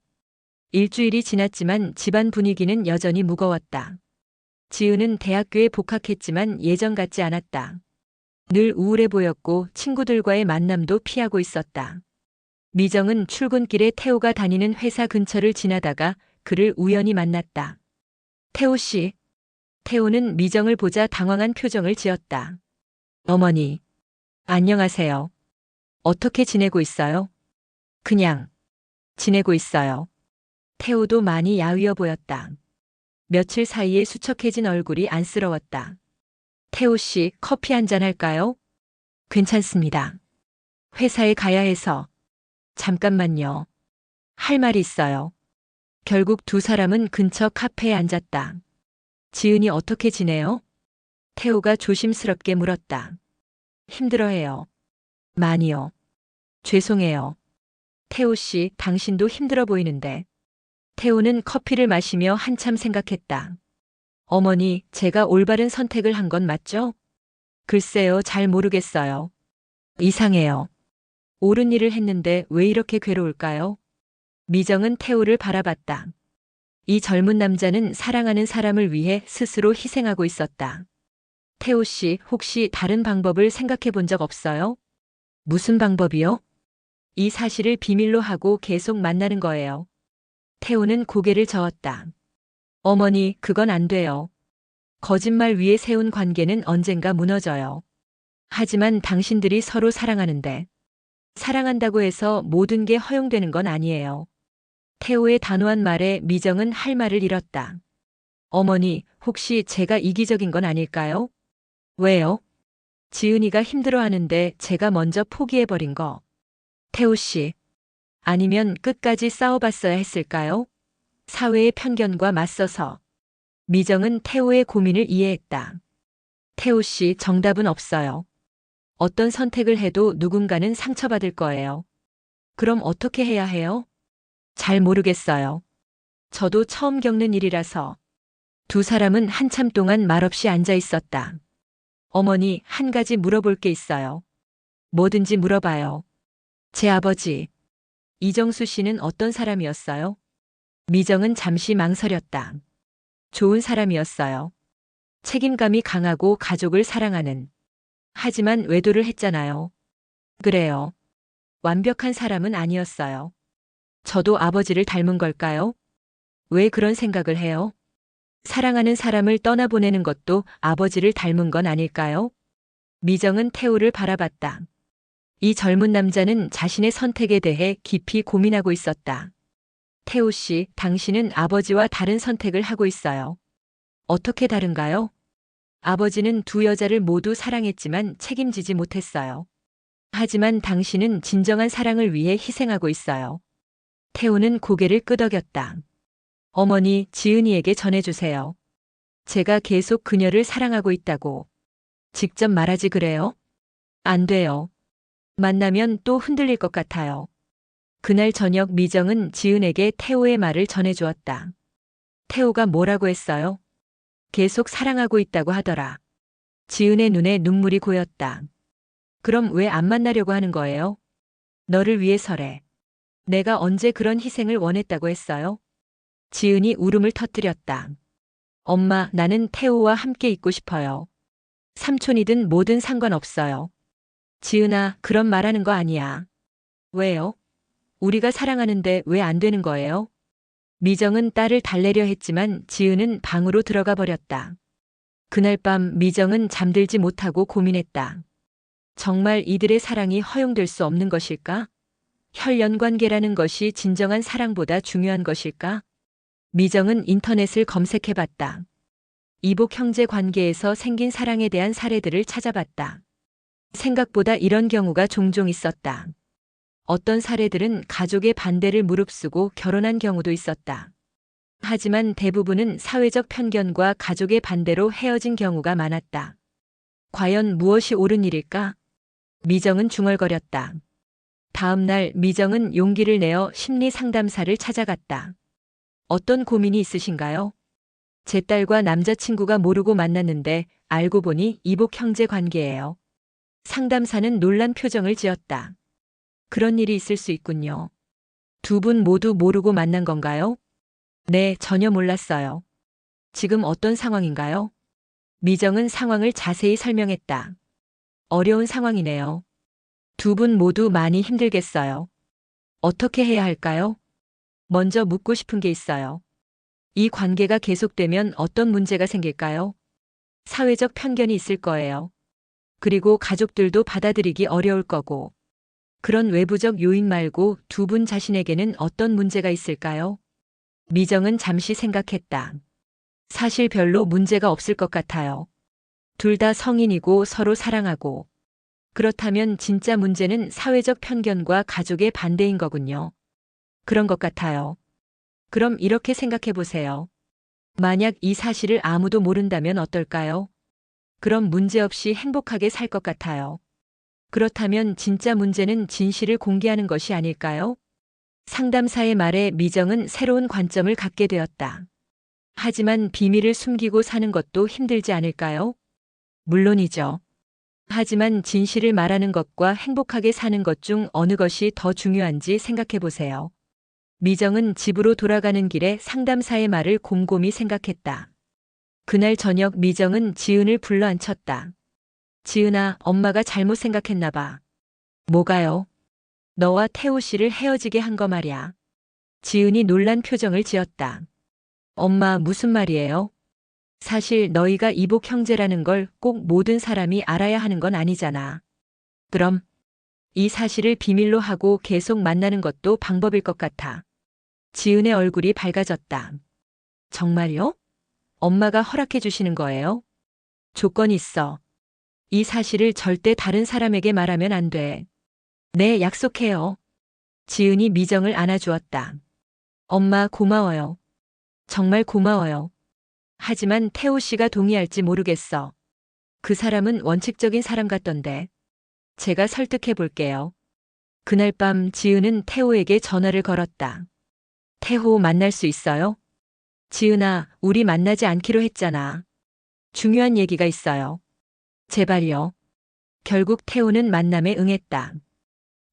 [SPEAKER 1] 일주일이 지났지만 집안 분위기는 여전히 무거웠다. 지은은 대학교에 복학했지만 예전 같지 않았다. 늘 우울해 보였고 친구들과의 만남도 피하고 있었다. 미정은 출근길에 태호가 다니는 회사 근처를 지나다가 그를 우연히 만났다. 태호 씨. 태호는 미정을 보자 당황한 표정을 지었다. 어머니. 안녕하세요. 어떻게 지내고 있어요? 그냥 지내고 있어요. 태호도 많이 야위어 보였다. 며칠 사이에 수척해진 얼굴이 안쓰러웠다. 태호 씨, 커피 한잔 할까요? 괜찮습니다. 회사에 가야 해서. 잠깐만요. 할 말이 있어요. 결국 두 사람은 근처 카페에 앉았다. 지은이 어떻게 지내요? 태호가 조심스럽게 물었다. 힘들어해요. 많이요. 죄송해요. 태호 씨, 당신도 힘들어 보이는데. 태호는 커피를 마시며 한참 생각했다. 어머니, 제가 올바른 선택을 한 건 맞죠? 글쎄요, 잘 모르겠어요. 이상해요. 옳은 일을 했는데 왜 이렇게 괴로울까요? 미정은 태호를 바라봤다. 이 젊은 남자는 사랑하는 사람을 위해 스스로 희생하고 있었다. 태호 씨, 혹시 다른 방법을 생각해 본 적 없어요? 무슨 방법이요? 이 사실을 비밀로 하고 계속 만나는 거예요. 태호는 고개를 저었다. 어머니, 그건 안 돼요. 거짓말 위에 세운 관계는 언젠가 무너져요. 하지만 당신들이 서로 사랑하는데, 사랑한다고 해서 모든 게 허용되는 건 아니에요. 태호의 단호한 말에 미정은 할 말을 잃었다. 어머니, 혹시 제가 이기적인 건 아닐까요? 왜요? 지은이가 힘들어하는데 제가 먼저 포기해버린 거. 태호 씨, 아니면 끝까지 싸워봤어야 했을까요? 사회의 편견과 맞서서. 미정은 태호의 고민을 이해했다. 태호 씨, 정답은 없어요. 어떤 선택을 해도 누군가는 상처받을 거예요. 그럼 어떻게 해야 해요? 잘 모르겠어요. 저도 처음 겪는 일이라서. 두 사람은 한참 동안 말없이 앉아 있었다. 어머니, 한 가지 물어볼 게 있어요. 뭐든지 물어봐요. 제 아버지, 이정수 씨는 어떤 사람이었어요? 미정은 잠시 망설였다. 좋은 사람이었어요. 책임감이 강하고 가족을 사랑하는. 하지만 외도를 했잖아요. 그래요. 완벽한 사람은 아니었어요. 저도 아버지를 닮은 걸까요? 왜 그런 생각을 해요? 사랑하는 사람을 떠나보내는 것도 아버지를 닮은 건 아닐까요? 미정은 태호를 바라봤다. 이 젊은 남자는 자신의 선택에 대해 깊이 고민하고 있었다. 태호 씨, 당신은 아버지와 다른 선택을 하고 있어요. 어떻게 다른가요? 아버지는 두 여자를 모두 사랑했지만 책임지지 못했어요. 하지만 당신은 진정한 사랑을 위해 희생하고 있어요. 태호는 고개를 끄덕였다. 어머니, 지은이에게 전해주세요. 제가 계속 그녀를 사랑하고 있다고. 직접 말하지 그래요? 안 돼요. 만나면 또 흔들릴 것 같아요. 그날 저녁 미정은 지은에게 태호의 말을 전해주었다. 태호가 뭐라고 했어요? 계속 사랑하고 있다고 하더라. 지은의 눈에 눈물이 고였다. 그럼 왜 안 만나려고 하는 거예요? 너를 위해서래. 내가 언제 그런 희생을 원했다고 했어요? 지은이 울음을 터뜨렸다. 엄마, 나는 태호와 함께 있고 싶어요. 삼촌이든 뭐든 상관없어요. 지은아, 그런 말하는 거 아니야. 왜요? 우리가 사랑하는데 왜 안 되는 거예요? 미정은 딸을 달래려 했지만 지은은 방으로 들어가 버렸다. 그날 밤 미정은 잠들지 못하고 고민했다. 정말 이들의 사랑이 허용될 수 없는 것일까? 혈연 관계라는 것이 진정한 사랑보다 중요한 것일까? 미정은 인터넷을 검색해 봤다. 이복 형제 관계에서 생긴 사랑에 대한 사례들을 찾아봤다. 생각보다 이런 경우가 종종 있었다. 어떤 사례들은 가족의 반대를 무릅쓰고 결혼한 경우도 있었다. 하지만 대부분은 사회적 편견과 가족의 반대로 헤어진 경우가 많았다. 과연 무엇이 옳은 일일까? 미정은 중얼거렸다. 다음 날 미정은 용기를 내어 심리 상담사를 찾아갔다. 어떤 고민이 있으신가요? 제 딸과 남자친구가 모르고 만났는데 알고 보니 이복 형제 관계예요. 상담사는 놀란 표정을 지었다. 그런 일이 있을 수 있군요. 두 분 모두 모르고 만난 건가요? 네, 전혀 몰랐어요. 지금 어떤 상황인가요? 미정은 상황을 자세히 설명했다. 어려운 상황이네요. 두 분 모두 많이 힘들겠어요. 어떻게 해야 할까요? 먼저 묻고 싶은 게 있어요. 이 관계가 계속되면 어떤 문제가 생길까요? 사회적 편견이 있을 거예요. 그리고 가족들도 받아들이기 어려울 거고. 그런 외부적 요인 말고 두 분 자신에게는 어떤 문제가 있을까요? 미정은 잠시 생각했다. 사실 별로 문제가 없을 것 같아요. 둘 다 성인이고 서로 사랑하고. 그렇다면 진짜 문제는 사회적 편견과 가족의 반대인 거군요. 그런 것 같아요. 그럼 이렇게 생각해 보세요. 만약 이 사실을 아무도 모른다면 어떨까요? 그럼 문제없이 행복하게 살 것 같아요. 그렇다면 진짜 문제는 진실을 공개하는 것이 아닐까요? 상담사의 말에 미정은 새로운 관점을 갖게 되었다. 하지만 비밀을 숨기고 사는 것도 힘들지 않을까요? 물론이죠. 하지만 진실을 말하는 것과 행복하게 사는 것 중 어느 것이 더 중요한지 생각해 보세요. 미정은 집으로 돌아가는 길에 상담사의 말을 곰곰이 생각했다. 그날 저녁 미정은 지은을 불러 앉혔다. 지은아, 엄마가 잘못 생각했나 봐. 뭐가요? 너와 태호 씨를 헤어지게 한 거 말이야. 지은이 놀란 표정을 지었다. 엄마, 무슨 말이에요? 사실 너희가 이복 형제라는 걸 꼭 모든 사람이 알아야 하는 건 아니잖아. 그럼 이 사실을 비밀로 하고 계속 만나는 것도 방법일 것 같아. 지은의 얼굴이 밝아졌다. 정말요? 엄마가 허락해 주시는 거예요? 조건이 있어. 이 사실을 절대 다른 사람에게 말하면 안 돼. 네, 약속해요. 지은이 미정을 안아주었다. 엄마, 고마워요. 정말 고마워요. 하지만 태호 씨가 동의할지 모르겠어. 그 사람은 원칙적인 사람 같던데. 제가 설득해 볼게요. 그날 밤 지은은 태호에게 전화를 걸었다. 태호, 만날 수 있어요? 지은아, 우리 만나지 않기로 했잖아. 중요한 얘기가 있어요. 제발요. 결국 태호는 만남에 응했다.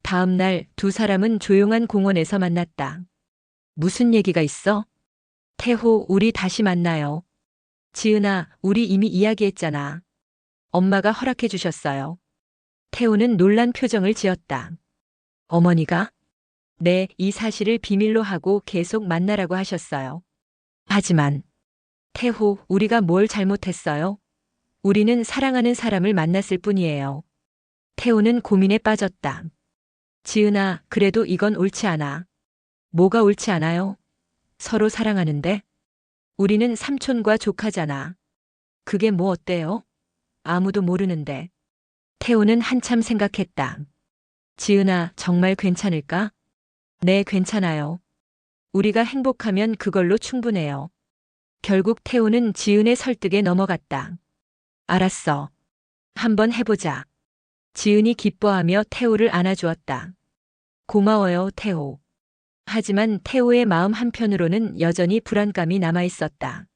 [SPEAKER 1] 다음 날 두 사람은 조용한 공원에서 만났다. 무슨 얘기가 있어? 태호, 우리 다시 만나요. 지은아, 우리 이미 이야기했잖아. 엄마가 허락해 주셨어요. 태호는 놀란 표정을 지었다. 어머니가? 네, 이 사실을 비밀로 하고 계속 만나라고 하셨어요. 하지만, 태호, 우리가 뭘 잘못했어요? 우리는 사랑하는 사람을 만났을 뿐이에요. 태호는 고민에 빠졌다. 지은아, 그래도 이건 옳지 않아. 뭐가 옳지 않아요? 서로 사랑하는데? 우리는 삼촌과 조카잖아. 그게 뭐 어때요? 아무도 모르는데. 태호는 한참 생각했다. 지은아, 정말 괜찮을까? 네, 괜찮아요. 우리가 행복하면 그걸로 충분해요. 결국 태호는 지은의 설득에 넘어갔다. 알았어. 한번 해보자. 지은이 기뻐하며 태호를 안아주었다. 고마워요, 태호. 하지만 태호의 마음 한편으로는 여전히 불안감이 남아있었다.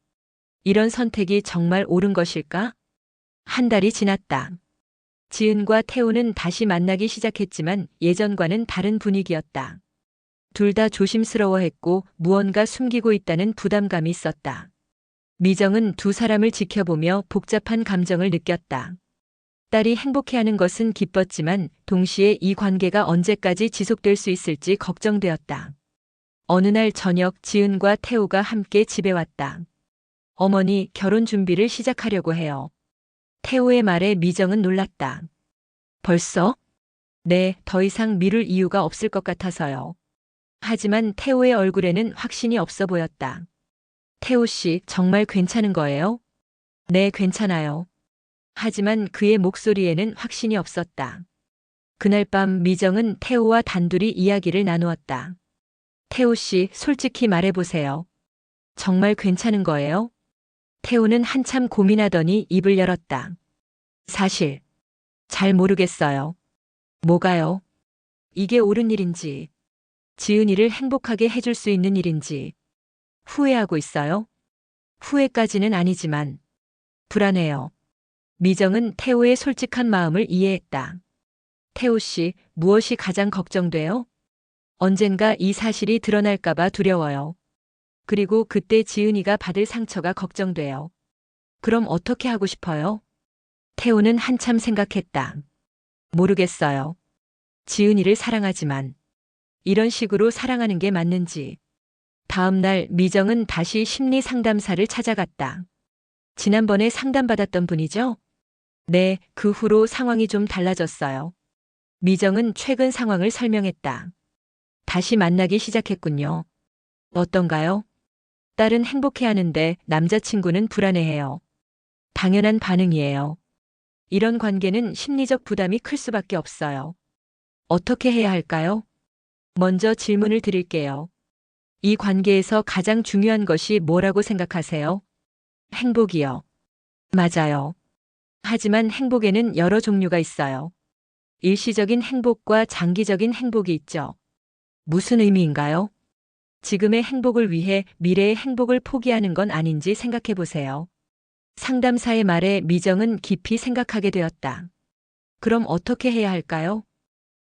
[SPEAKER 1] 이런 선택이 정말 옳은 것일까? 한 달이 지났다. 지은과 태호는 다시 만나기 시작했지만 예전과는 다른 분위기였다. 둘 다 조심스러워했고 무언가 숨기고 있다는 부담감이 있었다. 미정은 두 사람을 지켜보며 복잡한 감정을 느꼈다. 딸이 행복해하는 것은 기뻤지만 동시에 이 관계가 언제까지 지속될 수 있을지 걱정되었다. 어느 날 저녁 지은과 태호가 함께 집에 왔다. 어머니, 결혼 준비를 시작하려고 해요. 태호의 말에 미정은 놀랐다. 벌써? 네, 더 이상 미룰 이유가 없을 것 같아서요. 하지만 태호의 얼굴에는 확신이 없어 보였다. 태호 씨, 정말 괜찮은 거예요? 네, 괜찮아요. 하지만 그의 목소리에는 확신이 없었다. 그날 밤 미정은 태호와 단둘이 이야기를 나누었다. 태호 씨, 솔직히 말해보세요. 정말 괜찮은 거예요? 태호는 한참 고민하더니 입을 열었다. 사실, 잘 모르겠어요. 뭐가요? 이게 옳은 일인지, 지은이를 행복하게 해줄 수 있는 일인지, 후회하고 있어요? 후회까지는 아니지만, 불안해요. 미정은 태호의 솔직한 마음을 이해했다. 태호 씨, 무엇이 가장 걱정돼요? 언젠가 이 사실이 드러날까봐 두려워요. 그리고 그때 지은이가 받을 상처가 걱정돼요. 그럼 어떻게 하고 싶어요? 태호는 한참 생각했다. 모르겠어요. 지은이를 사랑하지만 이런 식으로 사랑하는 게 맞는지. 다음 날 미정은 다시 심리 상담사를 찾아갔다. 지난번에 상담받았던 분이죠? 네, 그 후로 상황이 좀 달라졌어요. 미정은 최근 상황을 설명했다. 다시 만나기 시작했군요. 어떤가요? 딸은 행복해하는데 남자친구는 불안해해요. 당연한 반응이에요. 이런 관계는 심리적 부담이 클 수밖에 없어요. 어떻게 해야 할까요? 먼저 질문을 드릴게요. 이 관계에서 가장 중요한 것이 뭐라고 생각하세요? 행복이요. 맞아요. 하지만 행복에는 여러 종류가 있어요. 일시적인 행복과 장기적인 행복이 있죠. 무슨 의미인가요? 지금의 행복을 위해 미래의 행복을 포기하는 건 아닌지 생각해 보세요. 상담사의 말에 미정은 깊이 생각하게 되었다. 그럼 어떻게 해야 할까요?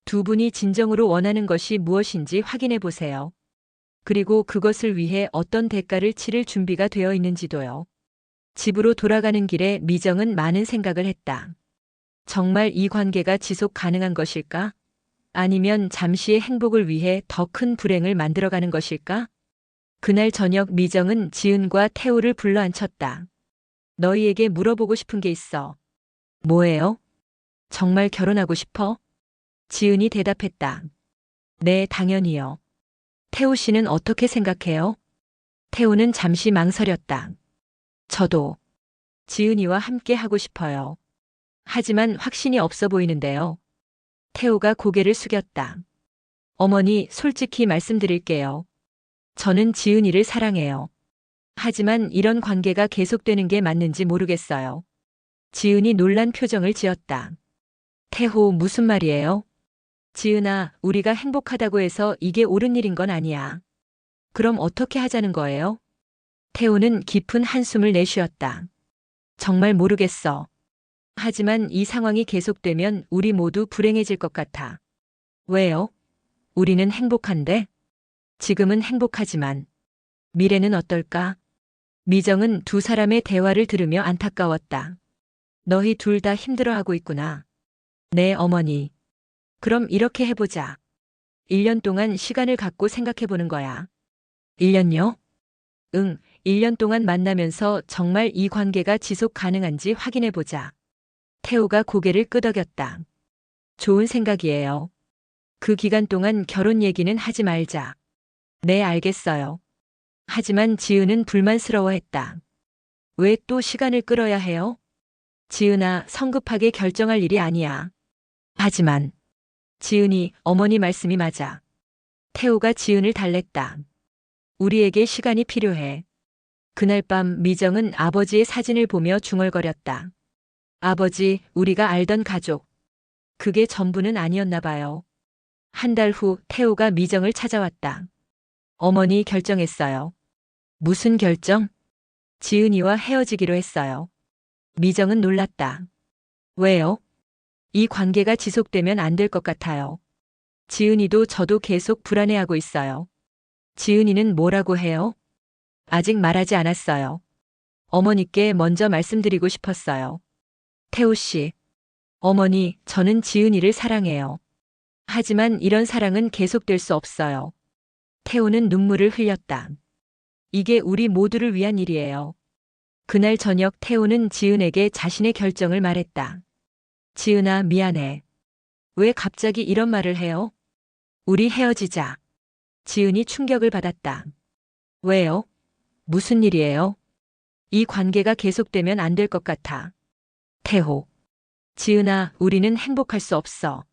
[SPEAKER 1] 두 분이 진정으로 원하는 것이 무엇인지 확인해 보세요. 그리고 그것을 위해 어떤 대가를 치를 준비가 되어 있는지도요. 집으로 돌아가는 길에 미정은 많은 생각을 했다. 정말 이 관계가 지속 가능한 것일까? 아니면 잠시의 행복을 위해 더 큰 불행을 만들어가는 것일까? 그날 저녁 미정은 지은과 태호를 불러앉혔다. 너희에게 물어보고 싶은 게 있어. 뭐예요? 정말 결혼하고 싶어? 지은이 대답했다. 네, 당연히요. 태호 씨는 어떻게 생각해요? 태호는 잠시 망설였다. 저도 지은이와 함께 하고 싶어요. 하지만 확신이 없어 보이는데요. 태호가 고개를 숙였다. 어머니, 솔직히 말씀드릴게요. 저는 지은이를 사랑해요. 하지만 이런 관계가 계속되는 게 맞는지 모르겠어요. 지은이 놀란 표정을 지었다. 태호, 무슨 말이에요? 지은아, 우리가 행복하다고 해서 이게 옳은 일인 건 아니야. 그럼 어떻게 하자는 거예요? 태호는 깊은 한숨을 내쉬었다. 정말 모르겠어. 하지만 이 상황이 계속되면 우리 모두 불행해질 것 같아. 왜요? 우리는 행복한데? 지금은 행복하지만 미래는 어떨까? 미정은 두 사람의 대화를 들으며 안타까웠다. 너희 둘 다 힘들어하고 있구나. 네, 어머니. 그럼 이렇게 해보자. 1년 동안 시간을 갖고 생각해보는 거야. 1년요? 응, 1년 동안 만나면서 정말 이 관계가 지속 가능한지 확인해보자. 태호가 고개를 끄덕였다. 좋은 생각이에요. 그 기간 동안 결혼 얘기는 하지 말자. 네, 알겠어요. 하지만 지은은 불만스러워했다. 왜 또 시간을 끌어야 해요? 지은아, 성급하게 결정할 일이 아니야. 하지만 지은이, 어머니 말씀이 맞아. 태호가 지은을 달랬다. 우리에게 시간이 필요해. 그날 밤 미정은 아버지의 사진을 보며 중얼거렸다. 아버지, 우리가 알던 가족. 그게 전부는 아니었나 봐요. 한 달 후 태호가 미정을 찾아왔다. 어머니, 결정했어요. 무슨 결정? 지은이와 헤어지기로 했어요. 미정은 놀랐다. 왜요? 이 관계가 지속되면 안 될 것 같아요. 지은이도 저도 계속 불안해하고 있어요. 지은이는 뭐라고 해요? 아직 말하지 않았어요. 어머니께 먼저 말씀드리고 싶었어요. 태호 씨. 어머니, 저는 지은이를 사랑해요. 하지만 이런 사랑은 계속될 수 없어요. 태호는 눈물을 흘렸다. 이게 우리 모두를 위한 일이에요. 그날 저녁 태호는 지은에게 자신의 결정을 말했다. 지은아, 미안해. 왜 갑자기 이런 말을 해요? 우리 헤어지자. 지은이 충격을 받았다. 왜요? 무슨 일이에요? 이 관계가 계속되면 안 될 것 같아. 태호. 지은아, 우리는 행복할 수 없어.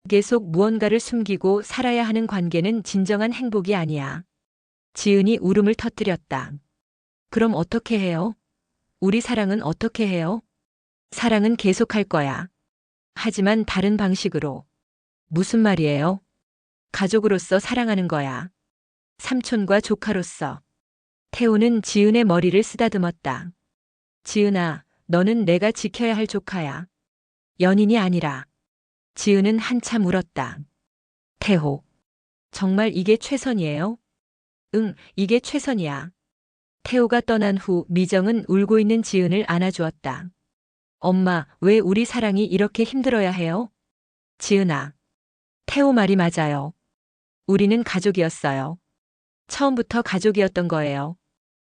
[SPEAKER 1] 계속 무언가를 숨기고 살아야 하는 관계는 진정한 행복이 아니야. 지은이 울음을 터뜨렸다. 그럼 어떻게 해요? 우리 사랑은 어떻게 해요? 사랑은 계속할 거야. 하지만 다른 방식으로. 무슨 말이에요? 가족으로서 사랑하는 거야. 삼촌과 조카로서. 태호는 지은의 머리를 쓰다듬었다. 지은아, 너는 내가 지켜야 할 조카야. 연인이 아니라. 지은은 한참 울었다. 태호. 정말 이게 최선이에요? 응, 이게 최선이야. 태호가 떠난 후 미정은 울고 있는 지은을 안아주었다. 엄마, 왜 우리 사랑이 이렇게 힘들어야 해요? 지은아. 태호 말이 맞아요. 우리는 가족이었어요. 처음부터 가족이었던 거예요.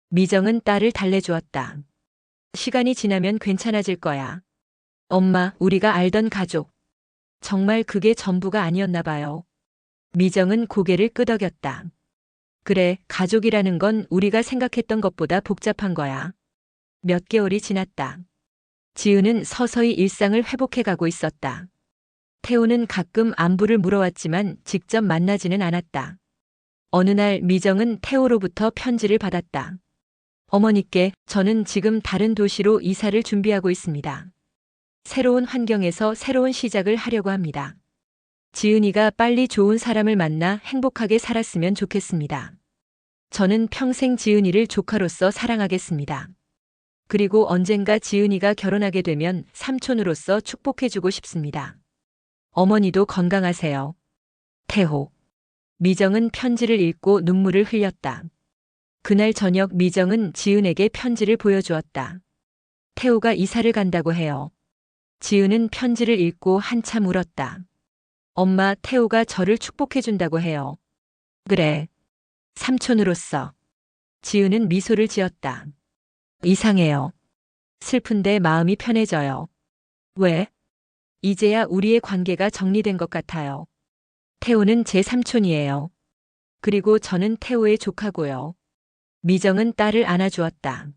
[SPEAKER 1] 미정은 딸을 달래주었다. 시간이 지나면 괜찮아질 거야. 엄마, 우리가 알던 가족. 정말 그게 전부가 아니었나 봐요. 미정은 고개를 끄덕였다. 그래, 가족이라는 건 우리가 생각했던 것보다 복잡한 거야. 몇 개월이 지났다. 지은은 서서히 일상을 회복해 가고 있었다. 태호는 가끔 안부를 물어왔지만 직접 만나지는 않았다. 어느 날 미정은 태호로부터 편지를 받았다. 어머니께, 저는 지금 다른 도시로 이사를 준비하고 있습니다. 새로운 환경에서 새로운 시작을 하려고 합니다. 지은이가 빨리 좋은 사람을 만나 행복하게 살았으면 좋겠습니다. 저는 평생 지은이를 조카로서 사랑하겠습니다. 그리고 언젠가 지은이가 결혼하게 되면 삼촌으로서 축복해주고 싶습니다. 어머니도 건강하세요. 태호. 미정은 편지를 읽고 눈물을 흘렸다. 그날 저녁 미정은 지은에게 편지를 보여주었다. 태호가 이사를 간다고 해요. 지은은 편지를 읽고 한참 울었다. 엄마, 태호가 저를 축복해준다고 해요. 그래. 삼촌으로서. 지은은 미소를 지었다. 이상해요. 슬픈데 마음이 편해져요. 왜? 이제야 우리의 관계가 정리된 것 같아요. 태호는 제 삼촌이에요. 그리고 저는 태호의 조카고요. 미정은 딸을 안아주었다.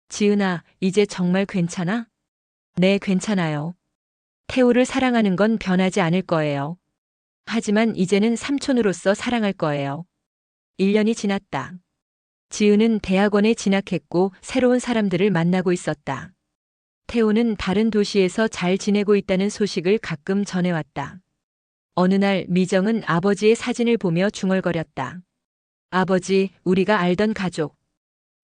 [SPEAKER 1] 지은아, 이제 정말 괜찮아? 네, 괜찮아요. 태호를 사랑하는 건 변하지 않을 거예요. 하지만 이제는 삼촌으로서 사랑할 거예요. 1년이 지났다. 지은은 대학원에 진학했고 새로운 사람들을 만나고 있었다. 태호는 다른 도시에서 잘 지내고 있다는 소식을 가끔 전해왔다. 어느 날 미정은 아버지의 사진을 보며 중얼거렸다. 아버지, 우리가 알던 가족.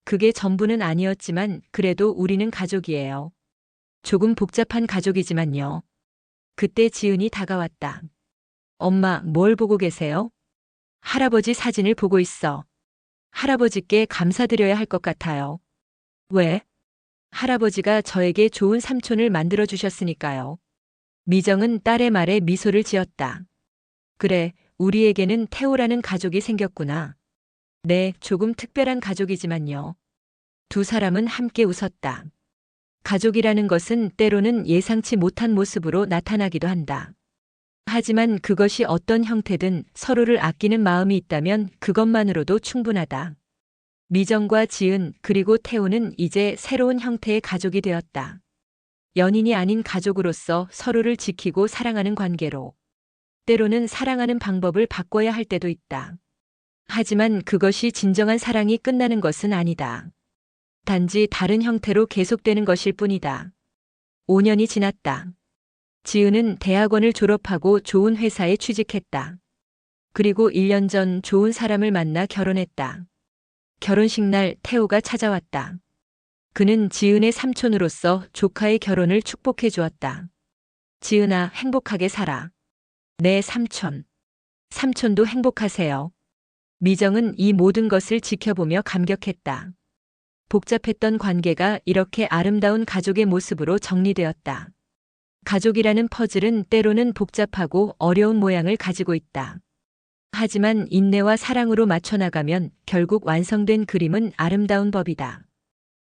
[SPEAKER 1] 그게 전부는 아니었지만 그래도 우리는 가족이에요. 조금 복잡한 가족이지만요. 그때 지은이 다가왔다. 엄마, 뭘 보고 계세요? 할아버지 사진을 보고 있어. 할아버지께 감사드려야 할 것 같아요. 왜? 할아버지가 저에게 좋은 삼촌을 만들어 주셨으니까요. 미정은 딸의 말에 미소를 지었다. 그래, 우리에게는 태호라는 가족이 생겼구나. 네, 조금 특별한 가족이지만요. 두 사람은 함께 웃었다. 가족이라는 것은 때로는 예상치 못한 모습으로 나타나기도 한다. 하지만 그것이 어떤 형태든 서로를 아끼는 마음이 있다면 그것만으로도 충분하다. 미정과 지은 그리고 태호는 이제 새로운 형태의 가족이 되었다. 연인이 아닌 가족으로서 서로를 지키고 사랑하는 관계로. 때로는 사랑하는 방법을 바꿔야 할 때도 있다. 하지만 그것이 진정한 사랑이 끝나는 것은 아니다. 단지 다른 형태로 계속되는 것일 뿐이다. 5년이 지났다. 지은은 대학원을 졸업하고 좋은 회사에 취직했다. 그리고 1년 전 좋은 사람을 만나 결혼했다. 결혼식 날 태호가 찾아왔다. 그는 지은의 삼촌으로서 조카의 결혼을 축복해 주었다. 지은아, 행복하게 살아. 네, 삼촌. 삼촌도 행복하세요. 미정은 이 모든 것을 지켜보며 감격했다. 복잡했던 관계가 이렇게 아름다운 가족의 모습으로 정리되었다. 가족이라는 퍼즐은 때로는 복잡하고 어려운 모양을 가지고 있다. 하지만 인내와 사랑으로 맞춰나가면 결국 완성된 그림은 아름다운 법이다.